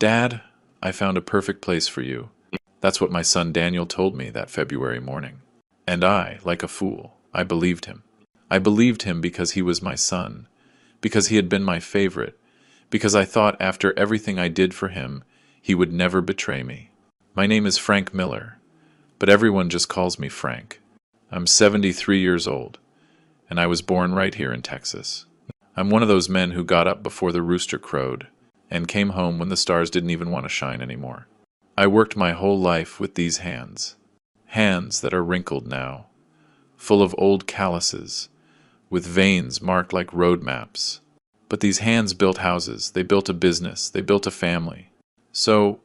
Dad, I found a perfect place for you. That's what my son Daniel told me that February morning. And I, like a fool, I believed him. I believed him because he was my son, because he had been my favorite, because I thought after everything I did for him, he would never betray me. My name is Frank Miller, but everyone just calls me Frank. I'm 73 years old, and I was born right here in Texas. I'm one of those men who got up before the rooster crowed and came home when the stars didn't even want to shine anymore. I worked my whole life with these hands, hands that are wrinkled now, full of old calluses, with veins marked like road maps. But these hands built houses, they built a business, they built a family. So,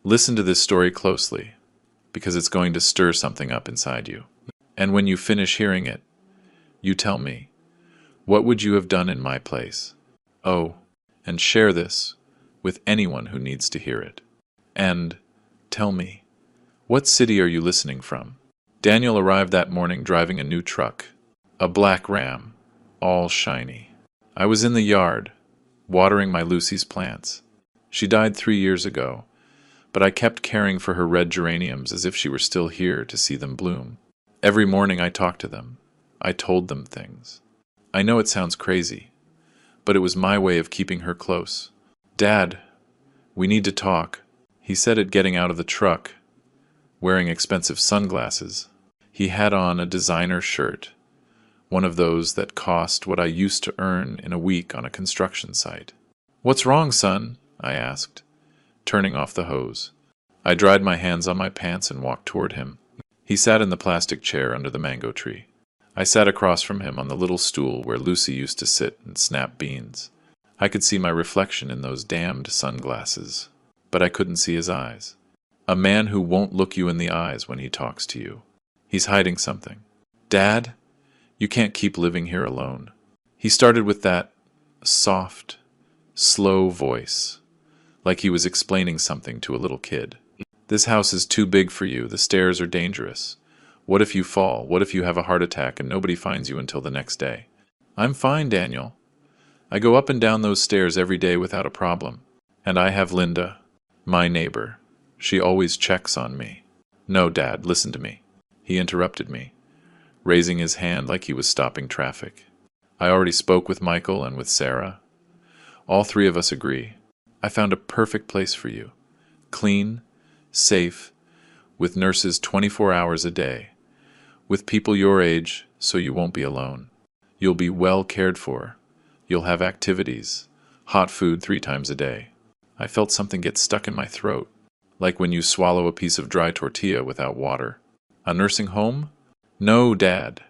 listen to this story closely, because it's going to stir something up inside you. And when you finish hearing it, you tell me, what would you have done in my place? Oh, and share this with anyone who needs to hear it. And tell me, what city are you listening from? Daniel arrived that morning driving a new truck, a black Ram, all shiny. I was in the yard, watering my Lucy's plants. She died 3 years ago, but I kept caring for her red geraniums as if she were still here to see them bloom. Every morning I talked to them. I told them things. I know it sounds crazy, but it was my way of keeping her close. Dad, we need to talk. He said it getting out of the truck, wearing expensive sunglasses. He had on a designer shirt, one of those that cost what I used to earn in a week on a construction site. What's wrong, son? I asked, turning off the hose. I dried my hands on my pants and walked toward him. He sat in the plastic chair under the mango tree. I sat across from him on the little stool where Lucy used to sit and snap beans. I could see my reflection in those damned sunglasses, but I couldn't see his eyes. A man who won't look you in the eyes when he talks to you. He's hiding something. Dad, you can't keep living here alone. He started with that soft, slow voice, like he was explaining something to a little kid. This house is too big for you. The stairs are dangerous. What if you fall? What if you have a heart attack and nobody finds you until the next day? I'm fine, Daniel. I go up and down those stairs every day without a problem. And I have Linda, my neighbor. She always checks on me. No, Dad, listen to me. He interrupted me, raising his hand like he was stopping traffic. I already spoke with Michael and with Sarah. All three of us agree. I found a perfect place for you. Clean, safe, with nurses 24 hours a day. With people your age, so you won't be alone. You'll be well cared for. You'll have activities, hot food 3 times a day. I felt something get stuck in my throat, like when you swallow a piece of dry tortilla without water. A nursing home? No, Dad.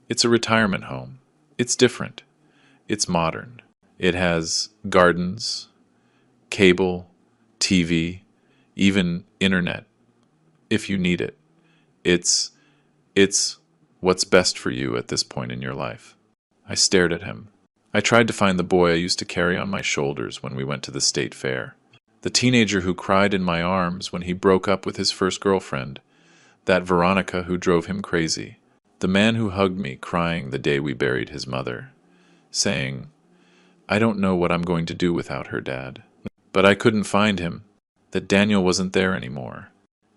It's a retirement home. It's different. It's modern. It has gardens, cable, TV, even internet, if you need it. It's what's best for you at this point in your life. I stared at him. I tried to find the boy I used to carry on my shoulders when we went to the state fair. The teenager who cried in my arms when he broke up with his first girlfriend. That Veronica who drove him crazy. The man who hugged me crying the day we buried his mother, saying, I don't know what I'm going to do without her, Dad. But I couldn't find him. That Daniel wasn't there anymore.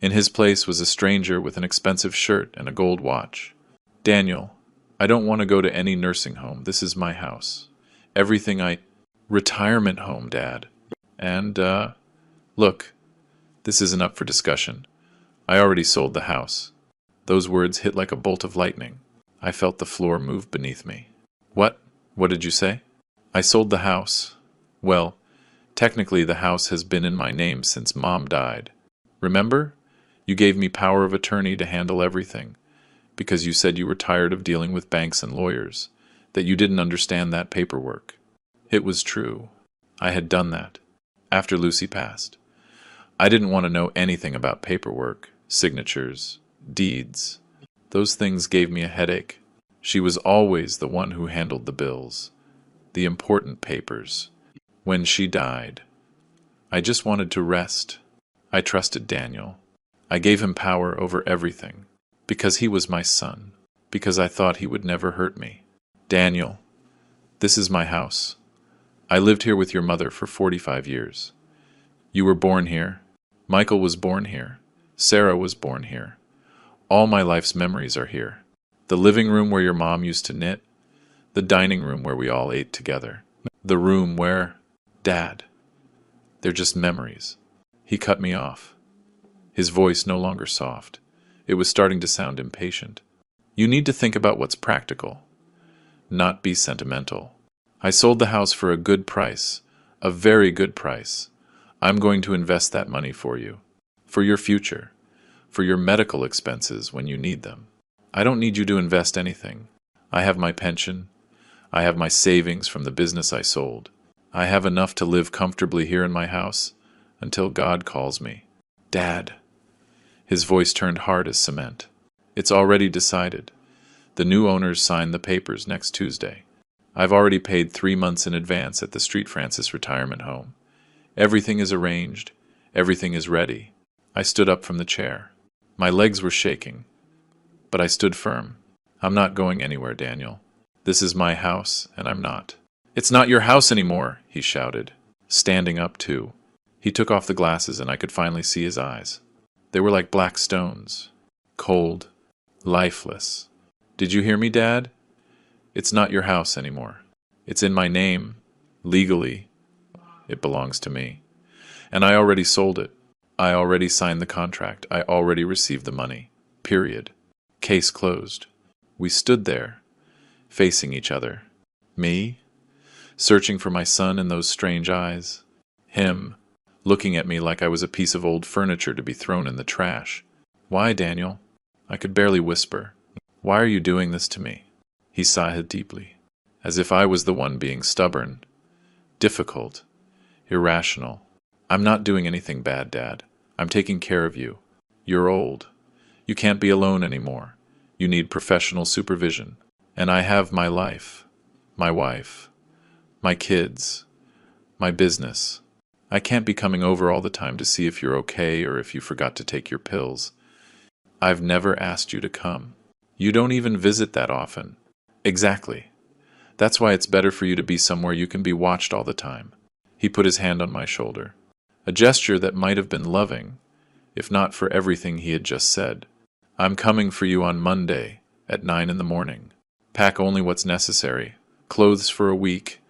In his place was a stranger with an expensive shirt and a gold watch. Daniel, I don't want to go to any nursing home. This is my house. Everything Retirement home, Dad. And, look, this isn't up for discussion. I already sold the house. Those words hit like a bolt of lightning. I felt the floor move beneath me. What? What did you say? I sold the house. Well, technically the house has been in my name since Mom died. Remember? You gave me power of attorney to handle everything, because you said you were tired of dealing with banks and lawyers, that you didn't understand that paperwork. It was true. I had done that, after Lucy passed. I didn't want to know anything about paperwork, signatures, deeds. Those things gave me a headache. She was always the one who handled the bills, the important papers. When she died, I just wanted to rest. I trusted Daniel. I gave him power over everything, because he was my son, because I thought he would never hurt me. Daniel, this is my house. I lived here with your mother for 45 years. You were born here. Michael was born here. Sarah was born here. All my life's memories are here. The living room where your mom used to knit. The dining room where we all ate together. The room where... Dad. They're just memories. He cut me off. His voice no longer soft. It was starting to sound impatient. You need to think about what's practical, not be sentimental. I sold the house for a good price, a very good price. I'm going to invest that money for you, for your future, for your medical expenses when you need them. I don't need you to invest anything. I have my pension. I have my savings from the business I sold. I have enough to live comfortably here in my house until God calls me. Dad. His voice turned hard as cement. It's already decided. The new owners signed the papers next Tuesday. I've already paid 3 months in advance at the Street Francis retirement home. Everything is arranged. Everything is ready. I stood up from the chair. My legs were shaking, but I stood firm. I'm not going anywhere, Daniel. This is my house, and I'm not. It's not your house anymore, he shouted, standing up too. He took off the glasses, and I could finally see his eyes. They were like black stones, cold, lifeless. Did you hear me, Dad? It's not your house anymore. It's in my name. Legally, it belongs to me. And I already sold it. I already signed the contract. I already received the money. Period. Case closed. We stood there, facing each other. Me, searching for my son in those strange eyes. Him, looking at me like I was a piece of old furniture to be thrown in the trash. Why, Daniel? I could barely whisper. Why are you doing this to me? He sighed deeply, as if I was the one being stubborn, difficult, irrational. I'm not doing anything bad, Dad. I'm taking care of you. You're old. You can't be alone anymore. You need professional supervision. And I have my life, my wife, my kids, my business. I can't be coming over all the time to see if you're okay or if you forgot to take your pills. I've never asked you to come. You don't even visit that often. Exactly. That's why it's better for you to be somewhere you can be watched all the time. He put his hand on my shoulder. A gesture that might have been loving, if not for everything he had just said. I'm coming for you on Monday at 9 in the morning. Pack only what's necessary. Clothes for a week.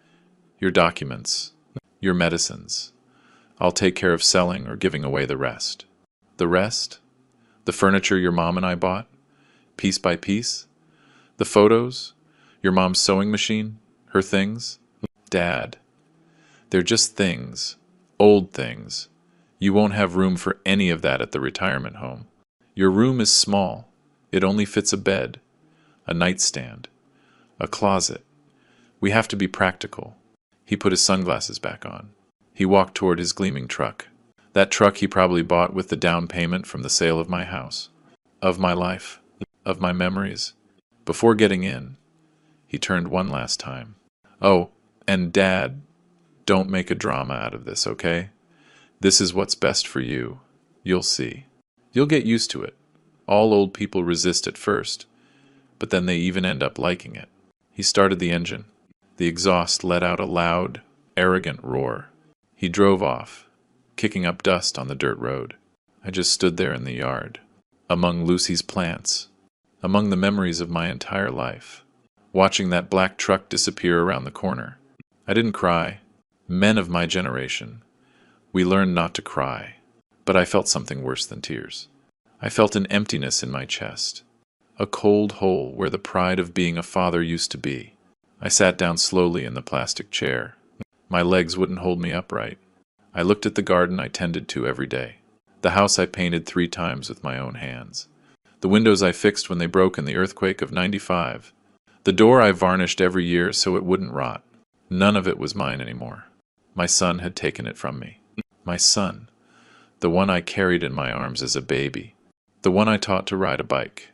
Your documents. Your medicines. I'll take care of selling or giving away the rest. The rest? The furniture your mom and I bought? Piece by piece? The photos? Your mom's sewing machine? Her things? Dad. They're just things. Old things. You won't have room for any of that at the retirement home. Your room is small. It only fits a bed, a nightstand, a closet. We have to be practical. He put his sunglasses back on. He walked toward his gleaming truck. That truck he probably bought with the down payment from the sale of my house, of my life, of my memories. Before getting in, he turned one last time. Oh, and Dad, don't make a drama out of this, okay? This is what's best for you. You'll see. You'll get used to it. All old people resist at first, but then they even end up liking it. He started the engine. The exhaust let out a loud, arrogant roar. He drove off, kicking up dust on the dirt road. I just stood there in the yard, among Lucy's plants, among the memories of my entire life, watching that black truck disappear around the corner. I didn't cry. Men of my generation, we learned not to cry, but I felt something worse than tears. I felt an emptiness in my chest, a cold hole where the pride of being a father used to be. I sat down slowly in the plastic chair. My legs wouldn't hold me upright. I looked at the garden I tended to every day, the house I painted 3 times with my own hands, the windows I fixed when they broke in the earthquake of '95, the door I varnished every year so it wouldn't rot. None of it was mine anymore. My son had taken it from me. My son, the one I carried in my arms as a baby, the one I taught to ride a bike,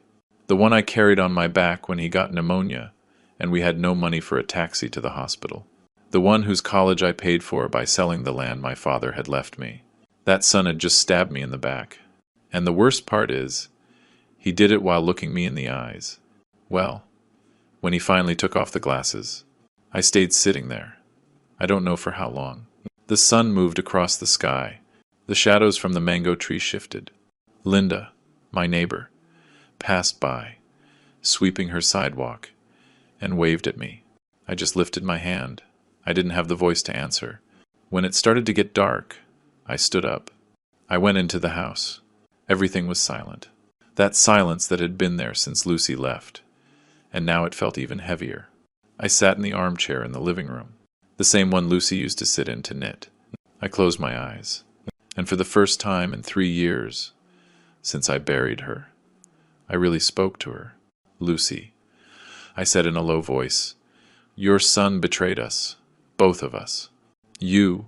the one I carried on my back when he got pneumonia and we had no money for a taxi to the hospital. The one whose college I paid for by selling the land my father had left me. That son had just stabbed me in the back. And the worst part is, he did it while looking me in the eyes. Well, when he finally took off the glasses, I stayed sitting there. I don't know for how long. The sun moved across the sky, The shadows from the mango tree shifted. Linda, my neighbor, passed by, sweeping her sidewalk, and waved at me. I just lifted my hand. I didn't have the voice to answer. When it started to get dark, I stood up. I went into the house. Everything was silent. That silence that had been there since Lucy left. And now it felt even heavier. I sat in the armchair in the living room, the same one Lucy used to sit in to knit. I closed my eyes. And for the first time in 3 years, since I buried her, I really spoke to her. Lucy, I said in a low voice, your son betrayed us, both of us. You,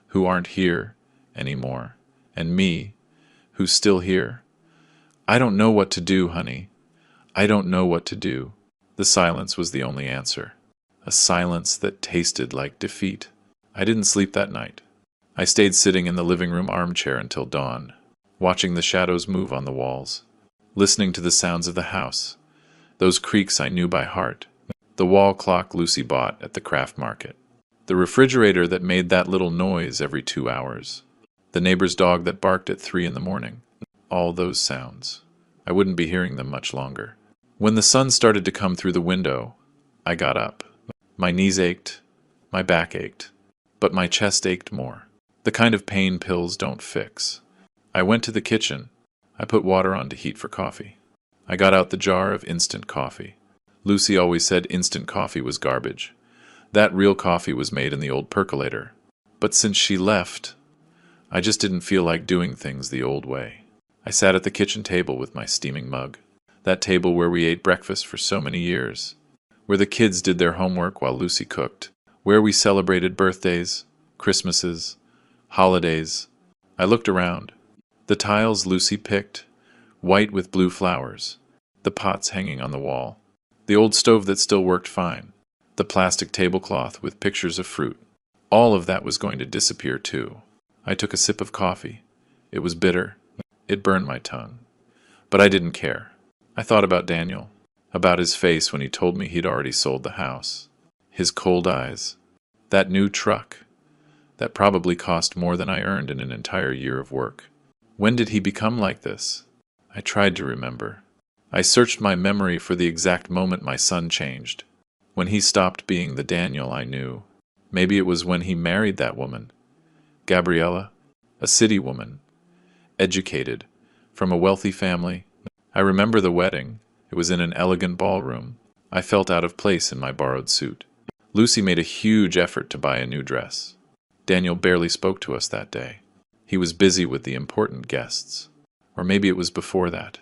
who aren't here anymore, and me, who's still here. I don't know what to do, honey. I don't know what to do. The silence was the only answer. A silence that tasted like defeat. I didn't sleep that night. I stayed sitting in the living room armchair until dawn, watching the shadows move on the walls, listening to the sounds of the house, those creaks I knew by heart, the wall clock Lucy bought at the craft market, the refrigerator that made that little noise every 2 hours, the neighbor's dog that barked at 3 in the morning. All those sounds. I wouldn't be hearing them much longer. When the sun started to come through the window, I got up. My knees ached, my back ached, but my chest ached more. The kind of pain pills don't fix. I went to the kitchen. I put water on to heat for coffee. I got out the jar of instant coffee. Lucy always said instant coffee was garbage. That real coffee was made in the old percolator. But since she left, I just didn't feel like doing things the old way. I sat at the kitchen table with my steaming mug. That table where we ate breakfast for so many years. Where the kids did their homework while Lucy cooked. Where we celebrated birthdays, Christmases, holidays. I looked around. The tiles Lucy picked, white with blue flowers. The pots hanging on the wall. The old stove that still worked fine. The plastic tablecloth with pictures of fruit. All of that was going to disappear too. I took a sip of coffee. It was bitter. It burned my tongue. But I didn't care. I thought about Daniel. About his face when he told me he'd already sold the house. His cold eyes. That new truck. That probably cost more than I earned in an entire year of work. When did he become like this? I tried to remember. I searched my memory for the exact moment my son changed. When he stopped being the Daniel I knew. Maybe it was when he married that woman. Gabriella, a city woman. Educated, from a wealthy family. I remember the wedding. It was in an elegant ballroom. I felt out of place in my borrowed suit. Lucy made a huge effort to buy a new dress. Daniel barely spoke to us that day. He was busy with the important guests. Or maybe it was before that,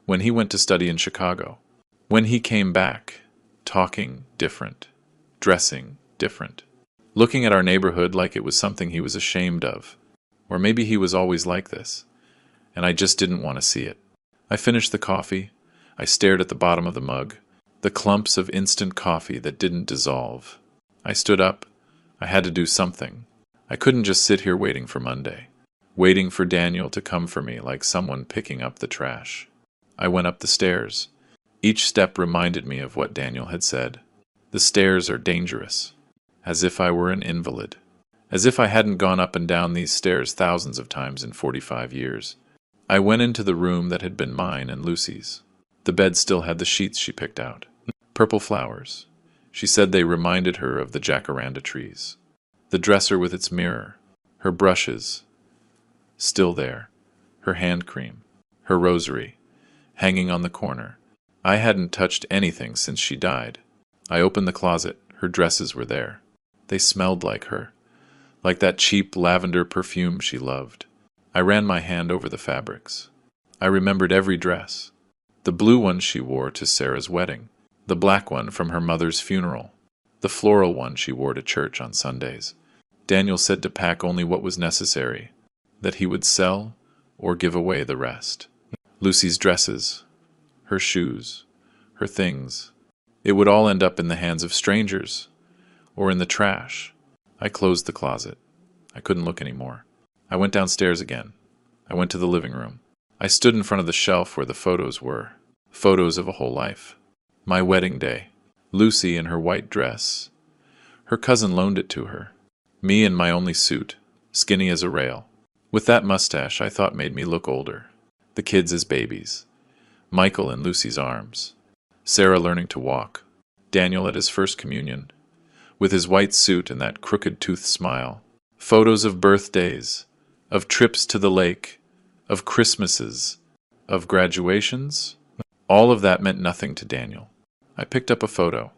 when he went to study in Chicago. When he came back, talking different, dressing different, looking at our neighborhood like it was something he was ashamed of. Or maybe he was always like this, and I just didn't want to see it. I finished the coffee. I stared at the bottom of the mug, the clumps of instant coffee that didn't dissolve. I stood up. I had to do something. I couldn't just sit here waiting for Monday, waiting for Daniel to come for me like someone picking up the trash. I went up the stairs. Each step reminded me of what Daniel had said. The stairs are dangerous. As if I were an invalid. As if I hadn't gone up and down these stairs thousands of times in 45 years. I went into the room that had been mine and Lucy's. The bed still had the sheets she picked out. Purple flowers. She said they reminded her of the jacaranda trees. The dresser with its mirror. Her brushes. Still there. Her hand cream. Her rosary. Hanging on the corner. I hadn't touched anything since she died. I opened the closet. Her dresses were there. They smelled like her. Like that cheap lavender perfume she loved. I ran my hand over the fabrics. I remembered every dress. The blue one she wore to Sarah's wedding. The black one from her mother's funeral. The floral one she wore to church on Sundays. Daniel said to pack only what was necessary, that he would sell or give away the rest. Lucy's dresses, her shoes, her things. It would all end up in the hands of strangers, or in the trash. I closed the closet. I couldn't look anymore. I went downstairs again. I went to the living room. I stood in front of the shelf where the photos were. Photos of a whole life. My wedding day. Lucy in her white dress. Her cousin loaned it to her. Me in my only suit, skinny as a rail. with that mustache I thought made me look older. The kids as babies. Michael in Lucy's arms. Sarah learning to walk. Daniel at his first communion, with his white suit and that crooked-toothed smile. Photos of birthdays, of trips to the lake, of Christmases, of graduations. All of that meant nothing to Daniel. I picked up a photo.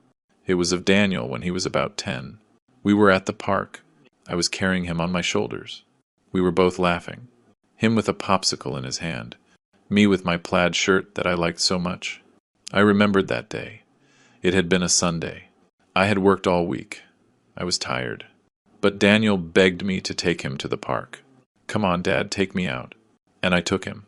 It was of Daniel when he was about 10. We were at the park. I was carrying him on my shoulders. We were both laughing. Him with a popsicle in his hand. Me with my plaid shirt that I liked so much. I remembered that day. It had been a Sunday. I had worked all week. I was tired. But Daniel begged me to take him to the park. "Come on, Dad, take me out." And I took him.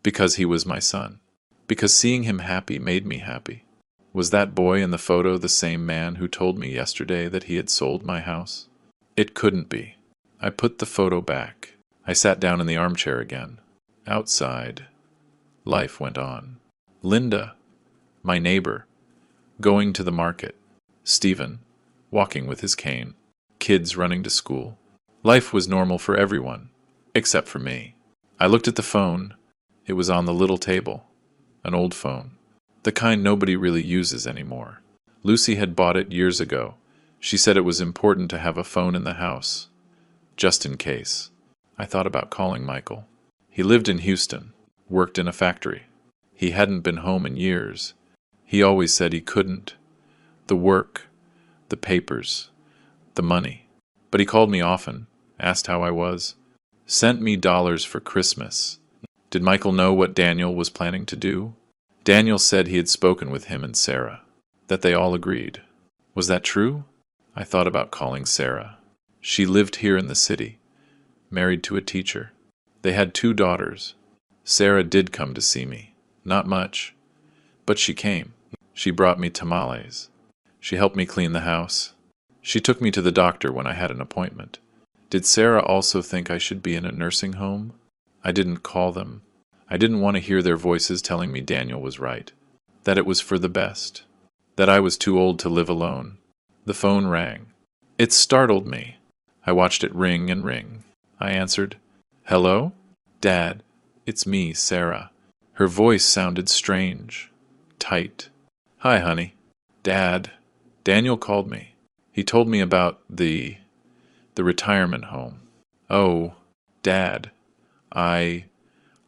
Because he was my son. Because seeing him happy made me happy. Was that boy in the photo the same man who told me yesterday that he had sold my house? It couldn't be. I put the photo back. I sat down in the armchair again. Outside, life went on. Linda, my neighbor, going to the market. Stephen, walking with his cane. Kids running to school. Life was normal for everyone, except for me. I looked at the phone. It was on the little table. An old phone. The kind nobody really uses anymore. Lucy had bought it years ago. She said it was important to have a phone in the house, just in case. I thought about calling Michael. He lived in Houston, worked in a factory. He hadn't been home in years. He always said he couldn't. The work, the papers, the money. But he called me often, asked how I was, sent me dollars for Christmas. Did Michael know what Daniel was planning to do? Daniel said he had spoken with him and Sarah, that they all agreed. Was that true? I thought about calling Sarah. She lived here in the city, married to a teacher. They had 2 daughters. Sarah did come to see me. Not much. But she came. She brought me tamales. She helped me clean the house. She took me to the doctor when I had an appointment. Did Sarah also think I should be in a nursing home? I didn't call them. I didn't want to hear their voices telling me Daniel was right, that it was for the best, that I was too old to live alone. The phone rang. It startled me. I watched it ring and ring. I answered, "Hello? Dad, it's me, Sarah." Her voice sounded strange, tight. "Hi, honey." "Dad." Daniel called me. He told me about the retirement home. "Oh, Dad, I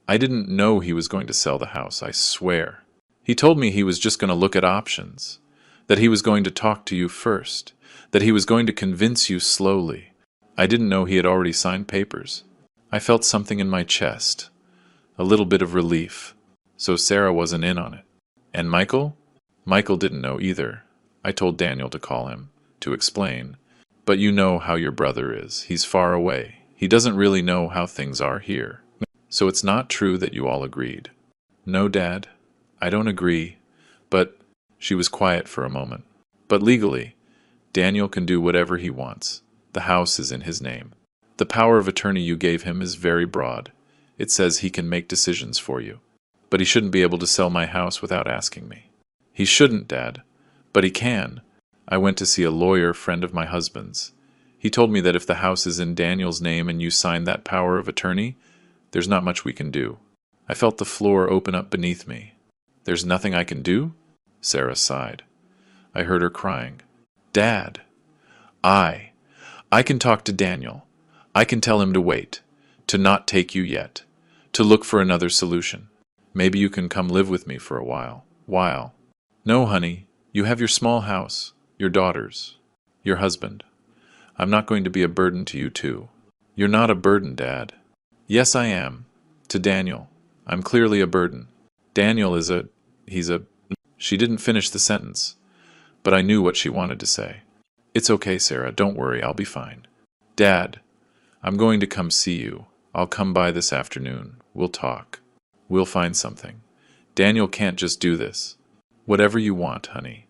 didn't know he was going to sell the house, I swear. He told me he was just going to look at options, that he was going to talk to you first, that he was going to convince you slowly. I didn't know he had already signed papers." I felt something in my chest, a little bit of relief. So Sarah wasn't in on it. And Michael? Michael didn't know either. I told Daniel to call him, to explain. But you know how your brother is. He's far away. He doesn't really know how things are here. So it's not true that you all agreed. No, Dad, I don't agree, but she was quiet for a moment. But legally, Daniel can do whatever he wants. The house is in his name. The power of attorney you gave him is very broad. It says he can make decisions for you. But he shouldn't be able to sell my house without asking me. He shouldn't, Dad, but he can. I went to see a lawyer friend of my husband's. He told me that if the house is in Daniel's name and you sign that power of attorney, there's not much we can do. I felt the floor open up beneath me. "There's nothing I can do?" Sarah sighed. I heard her crying. "Dad, I can talk to Daniel. I can tell him to wait, to not take you yet, to look for another solution. Maybe you can come live with me for a while. No, honey, you have your small house, your daughters, your husband. I'm not going to be a burden to you too." "You're not a burden, Dad." "Yes, I am. To Daniel. I'm clearly a burden. Daniel is he's a... She didn't finish the sentence, but I knew what she wanted to say. "It's okay, Sarah. Don't worry. I'll be fine." "Dad, I'm going to come see you. I'll come by this afternoon. We'll talk. We'll find something. Daniel can't just do this. Whatever you want, honey."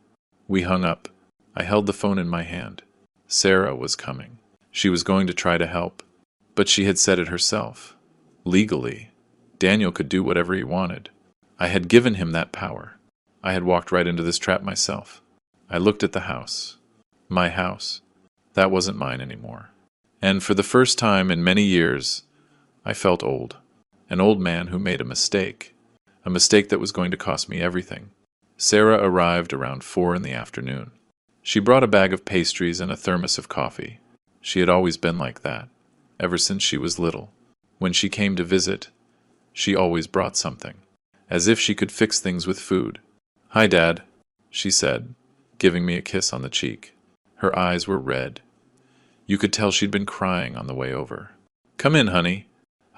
We hung up. I held the phone in my hand. Sarah was coming. She was going to try to help. But she had said it herself. Legally, Daniel could do whatever he wanted. I had given him that power. I had walked right into this trap myself. I looked at the house. My house. That wasn't mine anymore. And for the first time in many years, I felt old. An old man who made a mistake. A mistake that was going to cost me everything. Sarah arrived around 4 in the afternoon. She brought a bag of pastries and a thermos of coffee. She had always been like that, ever since she was little. When she came to visit, she always brought something, as if she could fix things with food. "Hi, Dad," she said, giving me a kiss on the cheek. Her eyes were red. You could tell she'd been crying on the way over. "Come in, honey."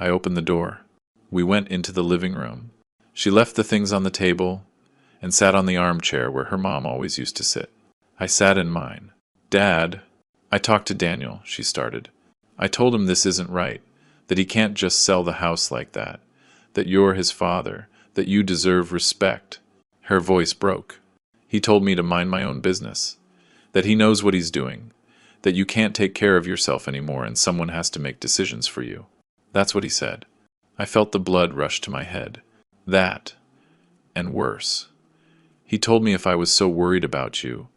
I opened the door. We went into the living room. She left the things on the table and sat on the armchair where her mom always used to sit. I sat in mine. "Dad, I talked to Daniel," she started. "I told him this isn't right, that he can't just sell the house like that, that you're his father, that you deserve respect." Her voice broke. "He told me to mind my own business, that he knows what he's doing, that you can't take care of yourself anymore and someone has to make decisions for you. That's what he said." I felt the blood rush to my head. That, and worse. He told me if I was so worried about you,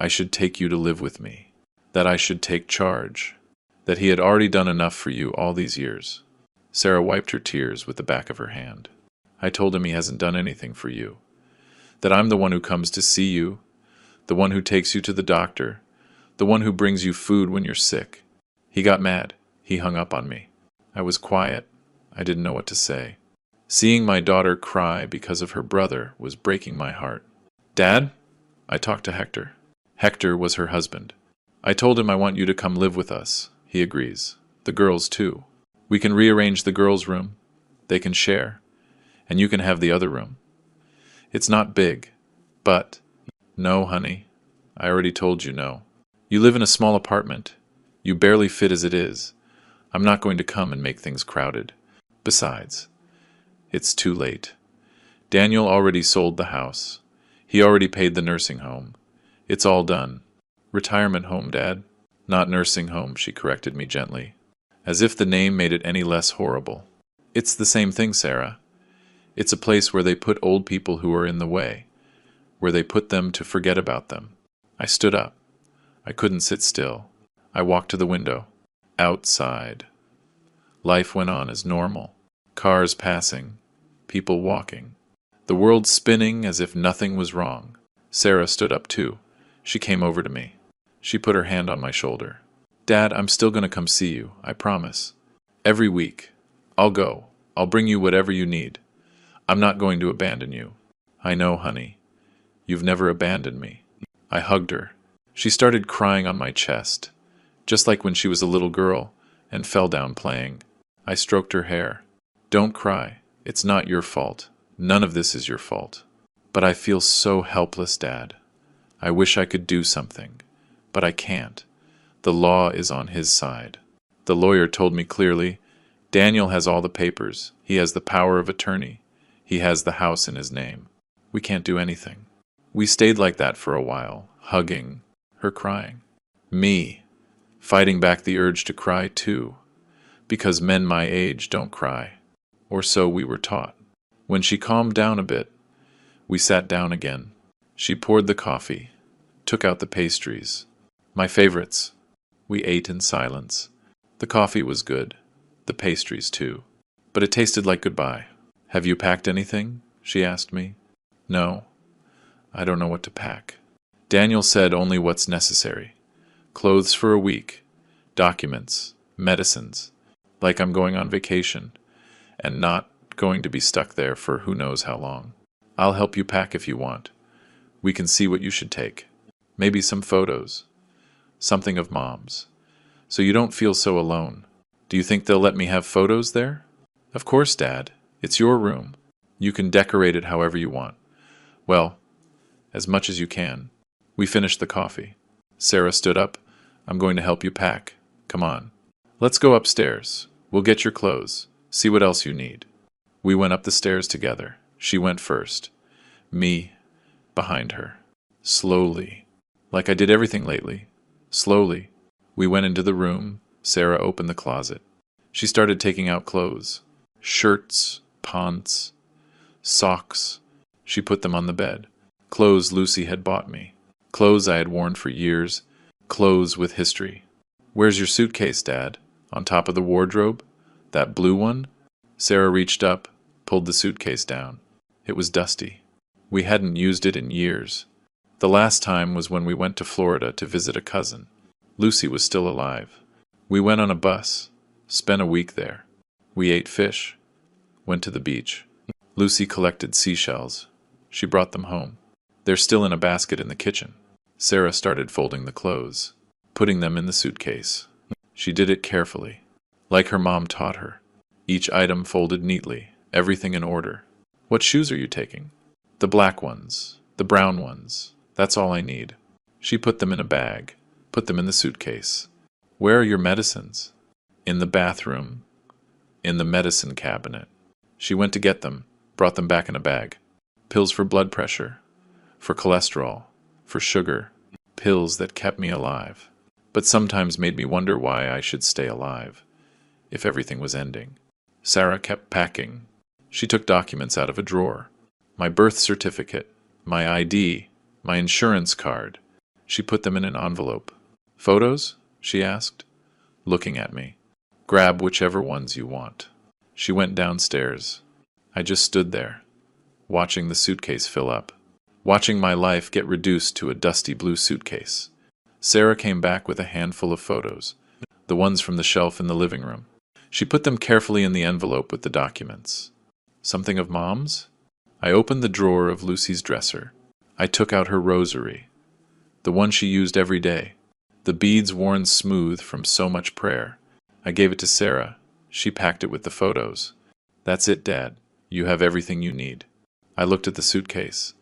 I should take you to live with me, that I should take charge, that he had already done enough for you all these years. Sarah wiped her tears with the back of her hand. "I told him he hasn't done anything for you, that I'm the one who comes to see you, the one who takes you to the doctor, the one who brings you food when you're sick." He got mad. He hung up on me. I was quiet. I didn't know what to say. Seeing my daughter cry because of her brother was breaking my heart. "Dad?" I talked to Hector. Hector was her husband. "I told him I want you to come live with us." He agrees. "The girls, too. We can rearrange the girls' room. They can share. And you can have the other room. It's not big, but—" "No, honey. I already told you no. You live in a small apartment. You barely fit as it is. I'm not going to come and make things crowded. Besides, it's too late. Daniel already sold the house. He already paid the nursing home. It's all done." "Retirement home, Dad." "Not nursing home," she corrected me gently, as if the name made it any less horrible. "It's the same thing, Sarah. It's a place where they put old people who are in the way, where they put them to forget about them." I stood up. I couldn't sit still. I walked to the window. Outside. Life went on as normal. Cars passing. People walking. The world spinning as if nothing was wrong. Sarah stood up too. She came over to me. She put her hand on my shoulder. "Dad, I'm still going to come see you, I promise. Every week. I'll go. I'll bring you whatever you need. I'm not going to abandon you." "I know, honey. You've never abandoned me." I hugged her. She started crying on my chest, just like when she was a little girl, and fell down playing. I stroked her hair. "Don't cry. It's not your fault. None of this is your fault. But I feel so helpless, Dad. I wish I could do something, but I can't. The law is on his side. The lawyer told me clearly, Daniel has all the papers. He has the power of attorney. He has the house in his name. We can't do anything." We stayed like that for a while, hugging, her crying. Me, fighting back the urge to cry too, because men my age don't cry, or so we were taught. When she calmed down a bit, we sat down again. She poured the coffee, took out the pastries, my favorites. We ate in silence. The coffee was good, the pastries too, but it tasted like goodbye. "Have you packed anything?" she asked me. "No, I don't know what to pack." Daniel said only what's necessary. Clothes for a week, documents, medicines, like I'm going on vacation, and not going to be stuck there for who knows how long. "I'll help you pack if you want. We can see what you should take. Maybe some photos. Something of Mom's. So you don't feel so alone. Do you think they'll let me have photos there?" "Of course, Dad. It's your room. You can decorate it however you want. Well, as much as you can." We finished the coffee. Sarah stood up. "I'm going to help you pack. Come on. Let's go upstairs. We'll get your clothes. See what else you need." We went up the stairs together. She went first. Me behind her. Slowly. Like I did everything lately. Slowly. We went into the room. Sarah opened the closet. She started taking out clothes. Shirts, pants, socks. She put them on the bed. Clothes Lucy had bought me. Clothes I had worn for years. Clothes with history. "Where's your suitcase, Dad? On top of the wardrobe?" That blue one? Sarah reached up, pulled the suitcase down. It was dusty. We hadn't used it in years. The last time was when we went to Florida to visit a cousin. Lucy was still alive. We went on a bus, spent a week there. We ate fish, went to the beach. Lucy collected seashells. She brought them home. They're still in a basket in the kitchen. Sarah started folding the clothes, putting them in the suitcase. She did it carefully, like her mom taught her. Each item folded neatly, everything in order. What shoes are you taking? The black ones, the brown ones. That's all I need. She put them in a bag, put them in the suitcase. Where are your medicines? In the bathroom, in the medicine cabinet. She went to get them, brought them back in a bag. Pills for blood pressure, for cholesterol, for sugar. Pills that kept me alive, but sometimes made me wonder why I should stay alive, if everything was ending. Sarah kept packing. She took documents out of a drawer. My birth certificate, my ID, my insurance card. She put them in an envelope. Photos? She asked, looking at me. Grab whichever ones you want. She went downstairs. I just stood there, watching the suitcase fill up, watching my life get reduced to a dusty blue suitcase. Sarah came back with a handful of photos, the ones from the shelf in the living room. She put them carefully in the envelope with the documents. Something of Mom's? I opened the drawer of Lucy's dresser. I took out her rosary, the one she used every day, the beads worn smooth from so much prayer. I gave it to Sarah. She packed it with the photos. That's it, Dad. You have everything you need. I looked at the suitcase.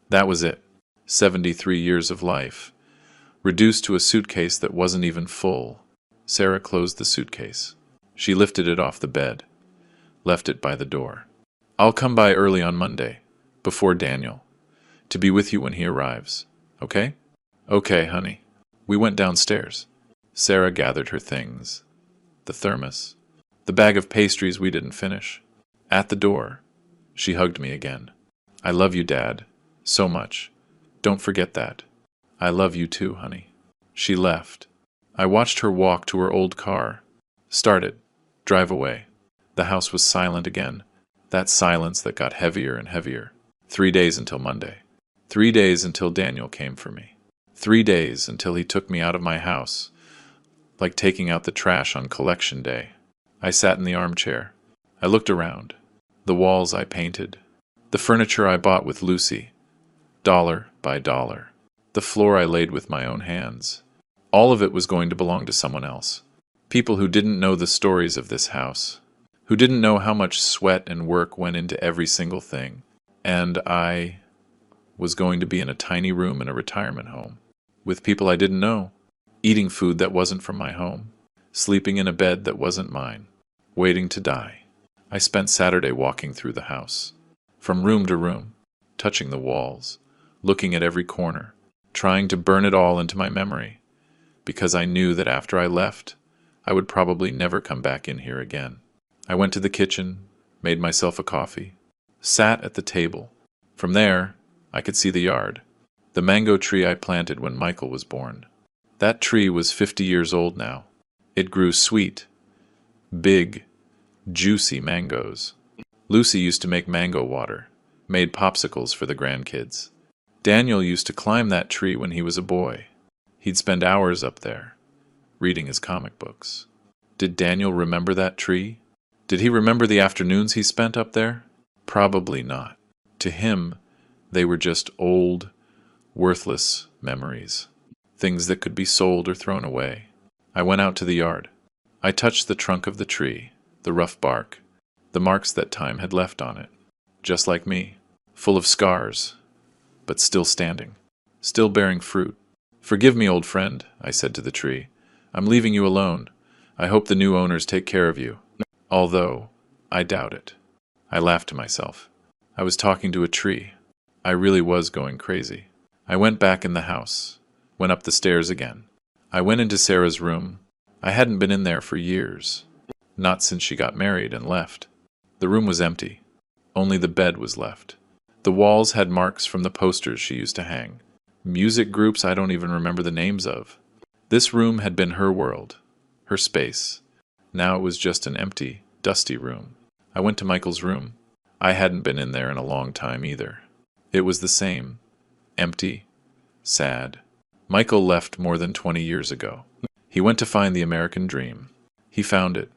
That was it. 73 years of life, reduced to a suitcase that wasn't even full. Sarah closed the suitcase. She lifted it off the bed, left it by the door. I'll come by early on Monday, before Daniel, to be with you when he arrives. Okay? Okay, honey. We went downstairs. Sarah gathered her things. The thermos, the bag of pastries we didn't finish. At the door, she hugged me again. I love you, Dad, so much. Don't forget that. I love you too, honey. She left. I watched her walk to her old car. Started. Drive away. The house was silent again. That silence that got heavier and heavier. 3 days until Monday. 3 days until Daniel came for me. 3 days until he took me out of my house, like taking out the trash on collection day. I sat in the armchair. I looked around. The walls I painted. The furniture I bought with Lucy. Dollar by dollar. The floor I laid with my own hands. All of it was going to belong to someone else. People who didn't know the stories of this house. Who didn't know how much sweat and work went into every single thing. And I was going to be in a tiny room in a retirement home. With people I didn't know. Eating food that wasn't from my home. Sleeping in a bed that wasn't mine. Waiting to die. I spent Saturday walking through the house. From room to room. Touching the walls. Looking at every corner. Trying to burn it all into my memory. Because I knew that after I left, I would probably never come back in here again. I went to the kitchen, made myself a coffee, sat at the table. From there, I could see the yard, the mango tree I planted when Michael was born. That tree was 50 years old now. It grew sweet, big, juicy mangoes. Lucy used to make mango water, made popsicles for the grandkids. Daniel used to climb that tree when he was a boy. He'd spend hours up there, reading his comic books. Did Daniel remember that tree? Did he remember the afternoons he spent up there? Probably not. To him, they were just old, worthless memories. Things that could be sold or thrown away. I went out to the yard. I touched the trunk of the tree, the rough bark, the marks that time had left on it. Just like me, full of scars, but still standing, still bearing fruit. Forgive me, old friend, I said to the tree. I'm leaving you alone. I hope the new owners take care of you. Although, I doubt it. I laughed to myself. I was talking to a tree. I really was going crazy. I went back in the house, went up the stairs again. I went into Sarah's room. I hadn't been in there for years. Not since she got married and left. The room was empty. Only the bed was left. The walls had marks from the posters she used to hang. Music groups I don't even remember the names of. This room had been her world, her space. Now it was just an empty, dusty room. I went to Michael's room. I hadn't been in there in a long time either. It was the same. Empty. Sad. Michael left more than 20 years ago. He went to find the American dream. He found it,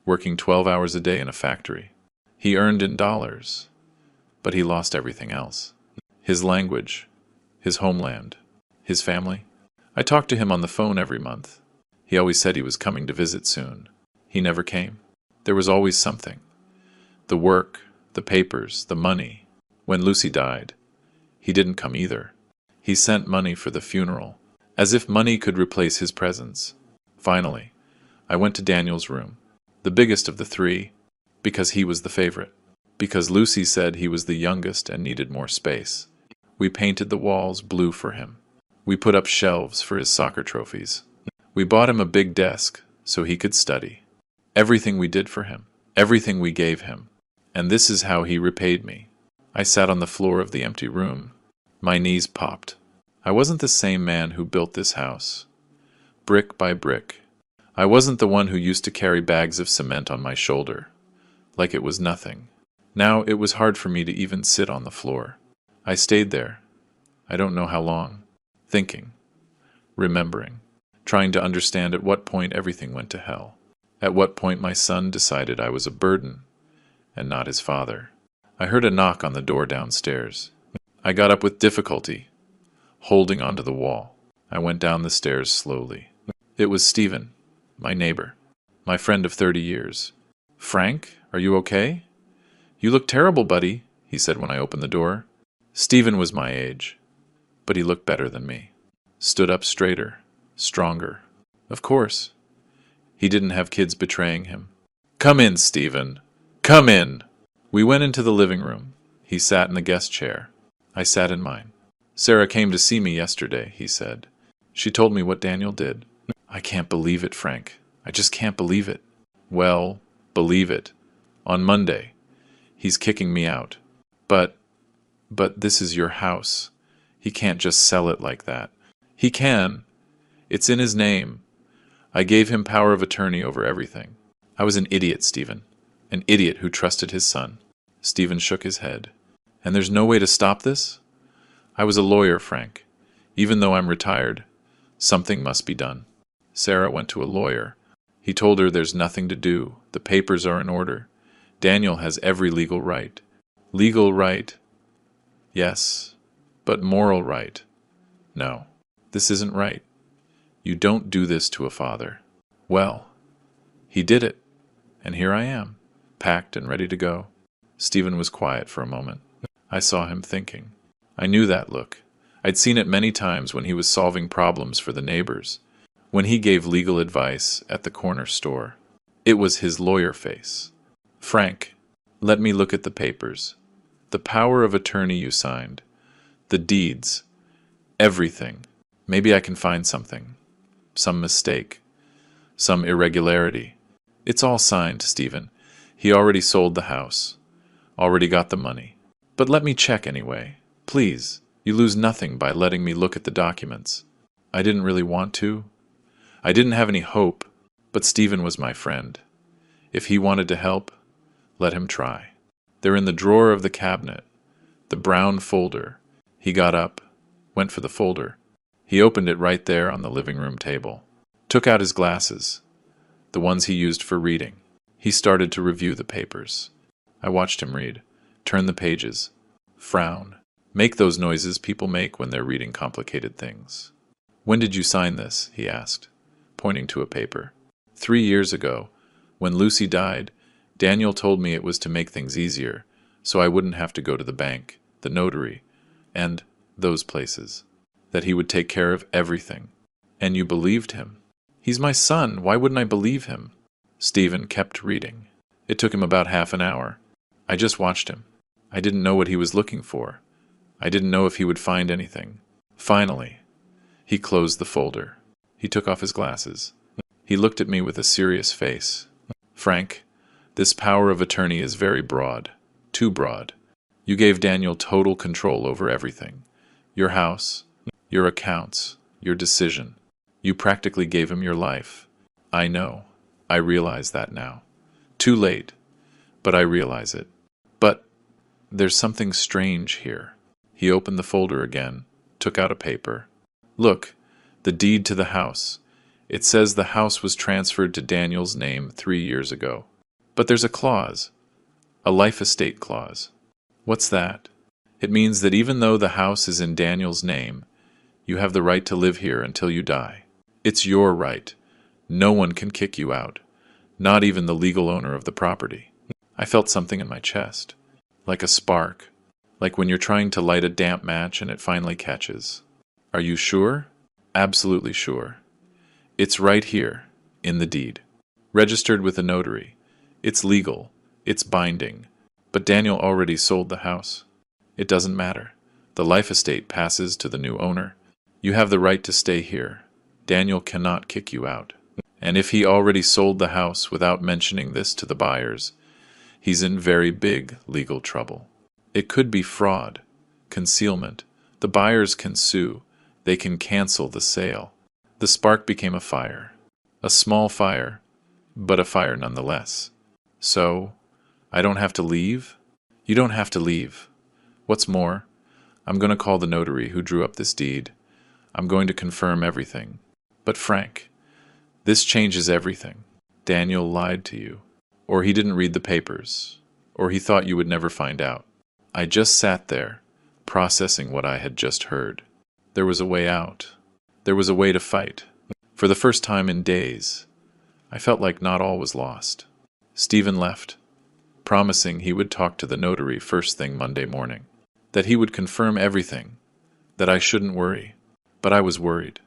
working 12 hours a day in a factory. He earned in dollars, but he lost everything else. His language, his homeland, his family. I talked to him on the phone every month. He always said he was coming to visit soon. He never came. There was always something. The work, the papers, the money. When Lucy died, he didn't come either. He sent money for the funeral, as if money could replace his presence. Finally, I went to Daniel's room, the biggest of the three, because he was the favorite. Because Lucy said he was the youngest and needed more space. We painted the walls blue for him. We put up shelves for his soccer trophies. We bought him a big desk so he could study. Everything we did for him, everything we gave him. And this is how he repaid me. I sat on the floor of the empty room. My knees popped. I wasn't the same man who built this house. Brick by brick. I wasn't the one who used to carry bags of cement on my shoulder, like it was nothing. Now it was hard for me to even sit on the floor. I stayed there. I don't know how long. Thinking. Remembering. Trying to understand at what point everything went to hell. At what point my son decided I was a burden and not his father. I heard a knock on the door downstairs. I got up with difficulty, holding onto the wall. I went down the stairs slowly. It was Stephen, my neighbor, my friend of 30 years. "Frank, are you okay? You look terrible, buddy," he said when I opened the door. Stephen was my age, but he looked better than me. Stood up straighter, stronger. Of course. He didn't have kids betraying him. "Come in, Stephen. Come in." We went into the living room. He sat in the guest chair. I sat in mine. "Sarah came to see me yesterday," he said. "She told me what Daniel did." "I can't believe it, Frank. I just can't believe it." "Well, believe it. On Monday. He's kicking me out. But this is your house. He can't just sell it like that." "He can. It's in his name. I gave him power of attorney over everything. I was an idiot, Stephen. An idiot who trusted his son." Stephen shook his head. "And there's no way to stop this?" "I was a lawyer, Frank. Even though I'm retired, something must be done." Sarah went to a lawyer. He told her there's nothing to do. The papers are in order. Daniel has every legal right. Legal right? Yes. But moral right? No. This isn't right. You don't do this to a father. Well, he did it. And here I am, packed and ready to go. Stephen was quiet for a moment. I saw him thinking. I knew that look. I'd seen it many times when he was solving problems for the neighbors, when he gave legal advice at the corner store. It was his lawyer face. "Frank, let me look at the papers. The power of attorney you signed. The deeds. Everything. Maybe I can find something. Some mistake. Some irregularity. It's all signed, Stephen. He already sold the house. Already got the money. But let me check anyway. Please, you lose nothing by letting me look at the documents." I didn't really want to. I didn't have any hope, but Stephen was my friend. If he wanted to help, let him try. They're in the drawer of the cabinet, the brown folder. He got up, went for the folder. He opened it right there on the living room table. Took out his glasses, the ones he used for reading. He started to review the papers. I watched him read, turn the pages, frown, make those noises people make when they're reading complicated things. "When did you sign this?" he asked, pointing to a paper. 3 years ago, when Lucy died, Daniel told me it was to make things easier, so I wouldn't have to go to the bank, the notary, and those places. That he would take care of everything. And you believed him. He's my son. Why wouldn't I believe him? Stephen kept reading. It took him about half an hour. I just watched him. I didn't know what he was looking for. I didn't know if he would find anything. Finally, he closed the folder. He took off his glasses. He looked at me with a serious face. "Frank, this power of attorney is very broad. Too broad. You gave Daniel total control over everything. Your house, your accounts, your decision. You practically gave him your life. I know. I realize that now. Too late, but I realize it. But there's something strange here. He opened the folder again, took out a paper. Look, the deed to the house. It says the house was transferred to Daniel's name 3 years ago. But there's a clause, a life estate clause. What's that? It means that even though the house is in Daniel's name, you have the right to live here until you die. It's your right. No one can kick you out, not even the legal owner of the property. I felt something in my chest, like a spark, like when you're trying to light a damp match and it finally catches. Are you sure? Absolutely sure. It's right here, in the deed. Registered with a notary. It's legal. It's binding. But Daniel already sold the house. It doesn't matter. The life estate passes to the new owner. You have the right to stay here. Daniel cannot kick you out. And if he already sold the house without mentioning this to the buyers, he's in very big legal trouble. It could be fraud, concealment. The buyers can sue. They can cancel the sale. The spark became a fire. A small fire, but a fire nonetheless. So, I don't have to leave? You don't have to leave. What's more, I'm going to call the notary who drew up this deed. I'm going to confirm everything. But Frank, this changes everything. Daniel lied to you. Or he didn't read the papers. Or he thought you would never find out. I just sat there, processing what I had just heard. There was a way out. There was a way to fight. For the first time in days, I felt like not all was lost. Stephen left, promising he would talk to the notary first thing Monday morning, that he would confirm everything, that I shouldn't worry. But I was worried,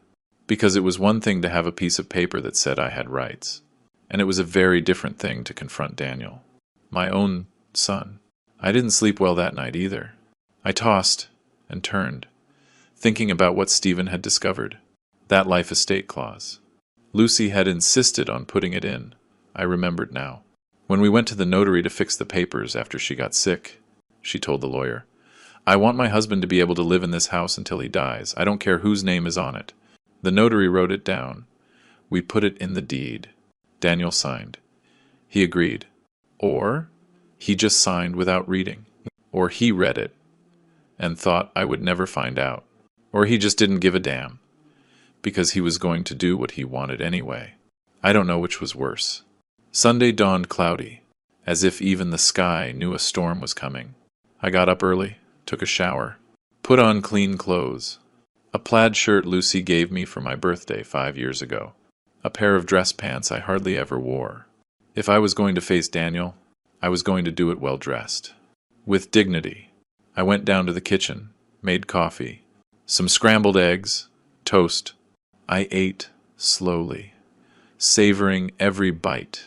because it was one thing to have a piece of paper that said I had rights, and it was a very different thing to confront Daniel, my own son. I didn't sleep well that night either. I tossed and turned, thinking about what Stephen had discovered, that life estate clause. Lucy had insisted on putting it in, I remembered now. When we went to the notary to fix the papers after she got sick, she told the lawyer, I want my husband to be able to live in this house until he dies. I don't care whose name is on it. The notary wrote it down. We put it in the deed. Daniel signed. He agreed. Or he just signed without reading. Or he read it and thought I would never find out. Or he just didn't give a damn, because he was going to do what he wanted anyway. I don't know which was worse. Sunday dawned cloudy, as if even the sky knew a storm was coming. I got up early, took a shower, put on clean clothes. A plaid shirt Lucy gave me for my birthday 5 years ago. A pair of dress pants I hardly ever wore. If I was going to face Daniel, I was going to do it well dressed. With dignity. I went down to the kitchen, made coffee, some scrambled eggs, toast. I ate slowly, savoring every bite,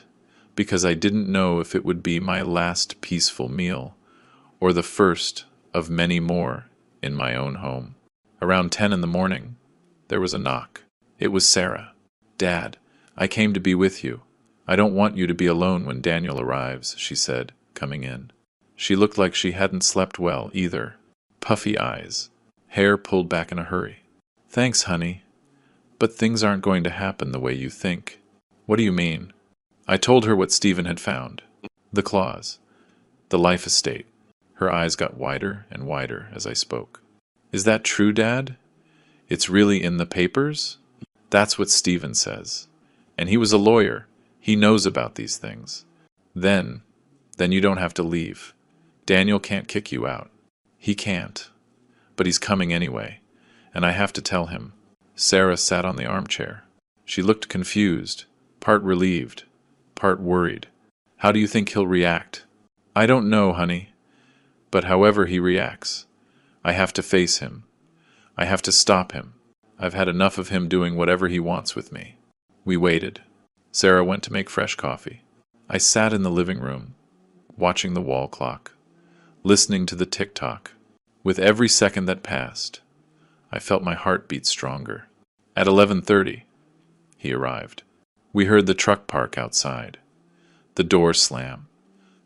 because I didn't know if it would be my last peaceful meal, or the first of many more in my own home. Around 10 in the morning, there was a knock. It was Sarah. Dad, I came to be with you. I don't want you to be alone when Daniel arrives, she said, coming in. She looked like she hadn't slept well either. Puffy eyes, hair pulled back in a hurry. Thanks, honey. But things aren't going to happen the way you think. What do you mean? I told her what Stephen had found. The clause. The life estate. Her eyes got wider and wider as I spoke. Is that true, Dad? It's really in the papers? That's what Stephen says. And he was a lawyer. He knows about these things. Then you don't have to leave. Daniel can't kick you out. He can't. But he's coming anyway. And I have to tell him. Sarah sat on the armchair. She looked confused, part relieved, part worried. How do you think he'll react? I don't know, honey. But however he reacts, I have to face him. I have to stop him. I've had enough of him doing whatever he wants with me. We waited. Sarah went to make fresh coffee. I sat in the living room, watching the wall clock, listening to the tick-tock. With every second that passed, I felt my heart beat stronger. At 11:30, he arrived. We heard the truck park outside, the door slam,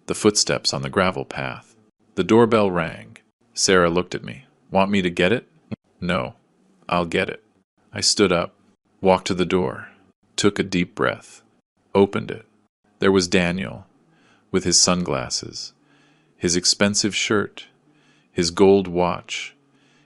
the footsteps on the gravel path. The doorbell rang. Sarah looked at me. Want me to get it? No, I'll get it. I stood up, walked to the door, took a deep breath, opened it. There was Daniel, with his sunglasses, his expensive shirt, his gold watch,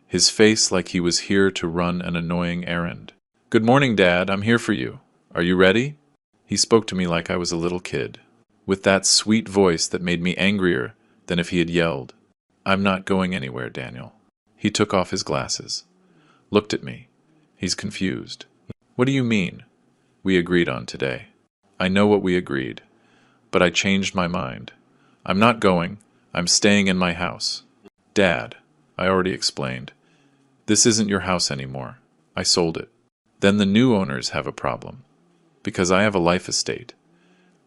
his face like he was here to run an annoying errand. "Good morning, Dad. I'm here for you. Are you ready?" He spoke to me like I was a little kid, with that sweet voice that made me angrier than if he had yelled. "I'm not going anywhere, Daniel." He took off his glasses, looked at me. He's confused. "What do you mean? We agreed on today." "I know what we agreed, but I changed my mind. I'm not going. I'm staying in my house." "Dad," I already explained, "this isn't your house anymore. I sold it." "Then the new owners have a problem, because I have a life estate.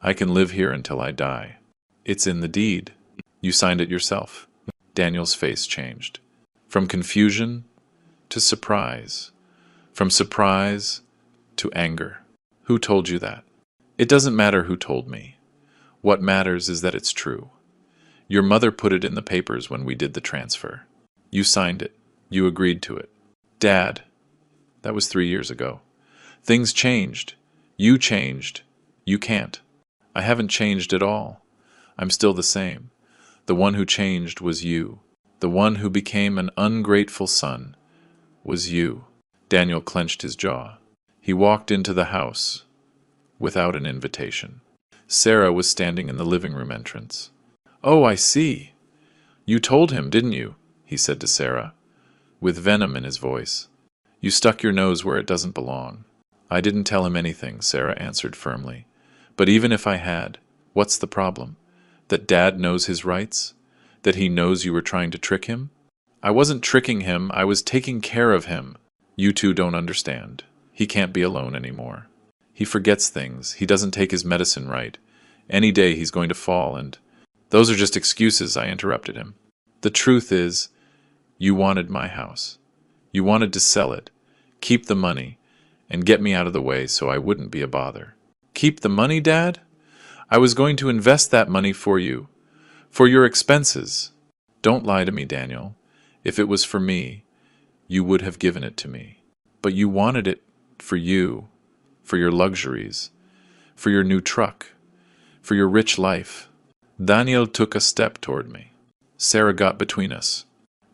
I can live here until I die. It's in the deed. You signed it yourself." Daniel's face changed. From confusion to surprise. From surprise to anger. "Who told you that?" "It doesn't matter who told me. What matters is that it's true. Your mother put it in the papers when we did the transfer. You signed it. You agreed to it." "Dad, that was 3 years ago. Things changed. You changed. You can't." "I haven't changed at all. I'm still the same. The one who changed was you. The one who became an ungrateful son was you." Daniel clenched his jaw. He walked into the house without an invitation. Sarah was standing in the living room entrance. "Oh, I see. You told him, didn't you?" he said to Sarah, with venom in his voice. "You stuck your nose where it doesn't belong." "I didn't tell him anything," Sarah answered firmly. "But even if I had, what's the problem? That Dad knows his rights? That he knows you were trying to trick him?" "I wasn't tricking him. I was taking care of him." "You two don't understand. He can't be alone anymore. He forgets things. He doesn't take his medicine right. Any day he's going to fall and—" "Those are just excuses," I interrupted him. "The truth is, you wanted my house. You wanted to sell it, keep the money, and get me out of the way so I wouldn't be a bother." "Keep the money, Dad? I was going to invest that money for you. For your expenses." "Don't lie to me, Daniel. If it was for me, you would have given it to me. But you wanted it for you, for your luxuries, for your new truck, for your rich life." Daniel took a step toward me. Sarah got between us.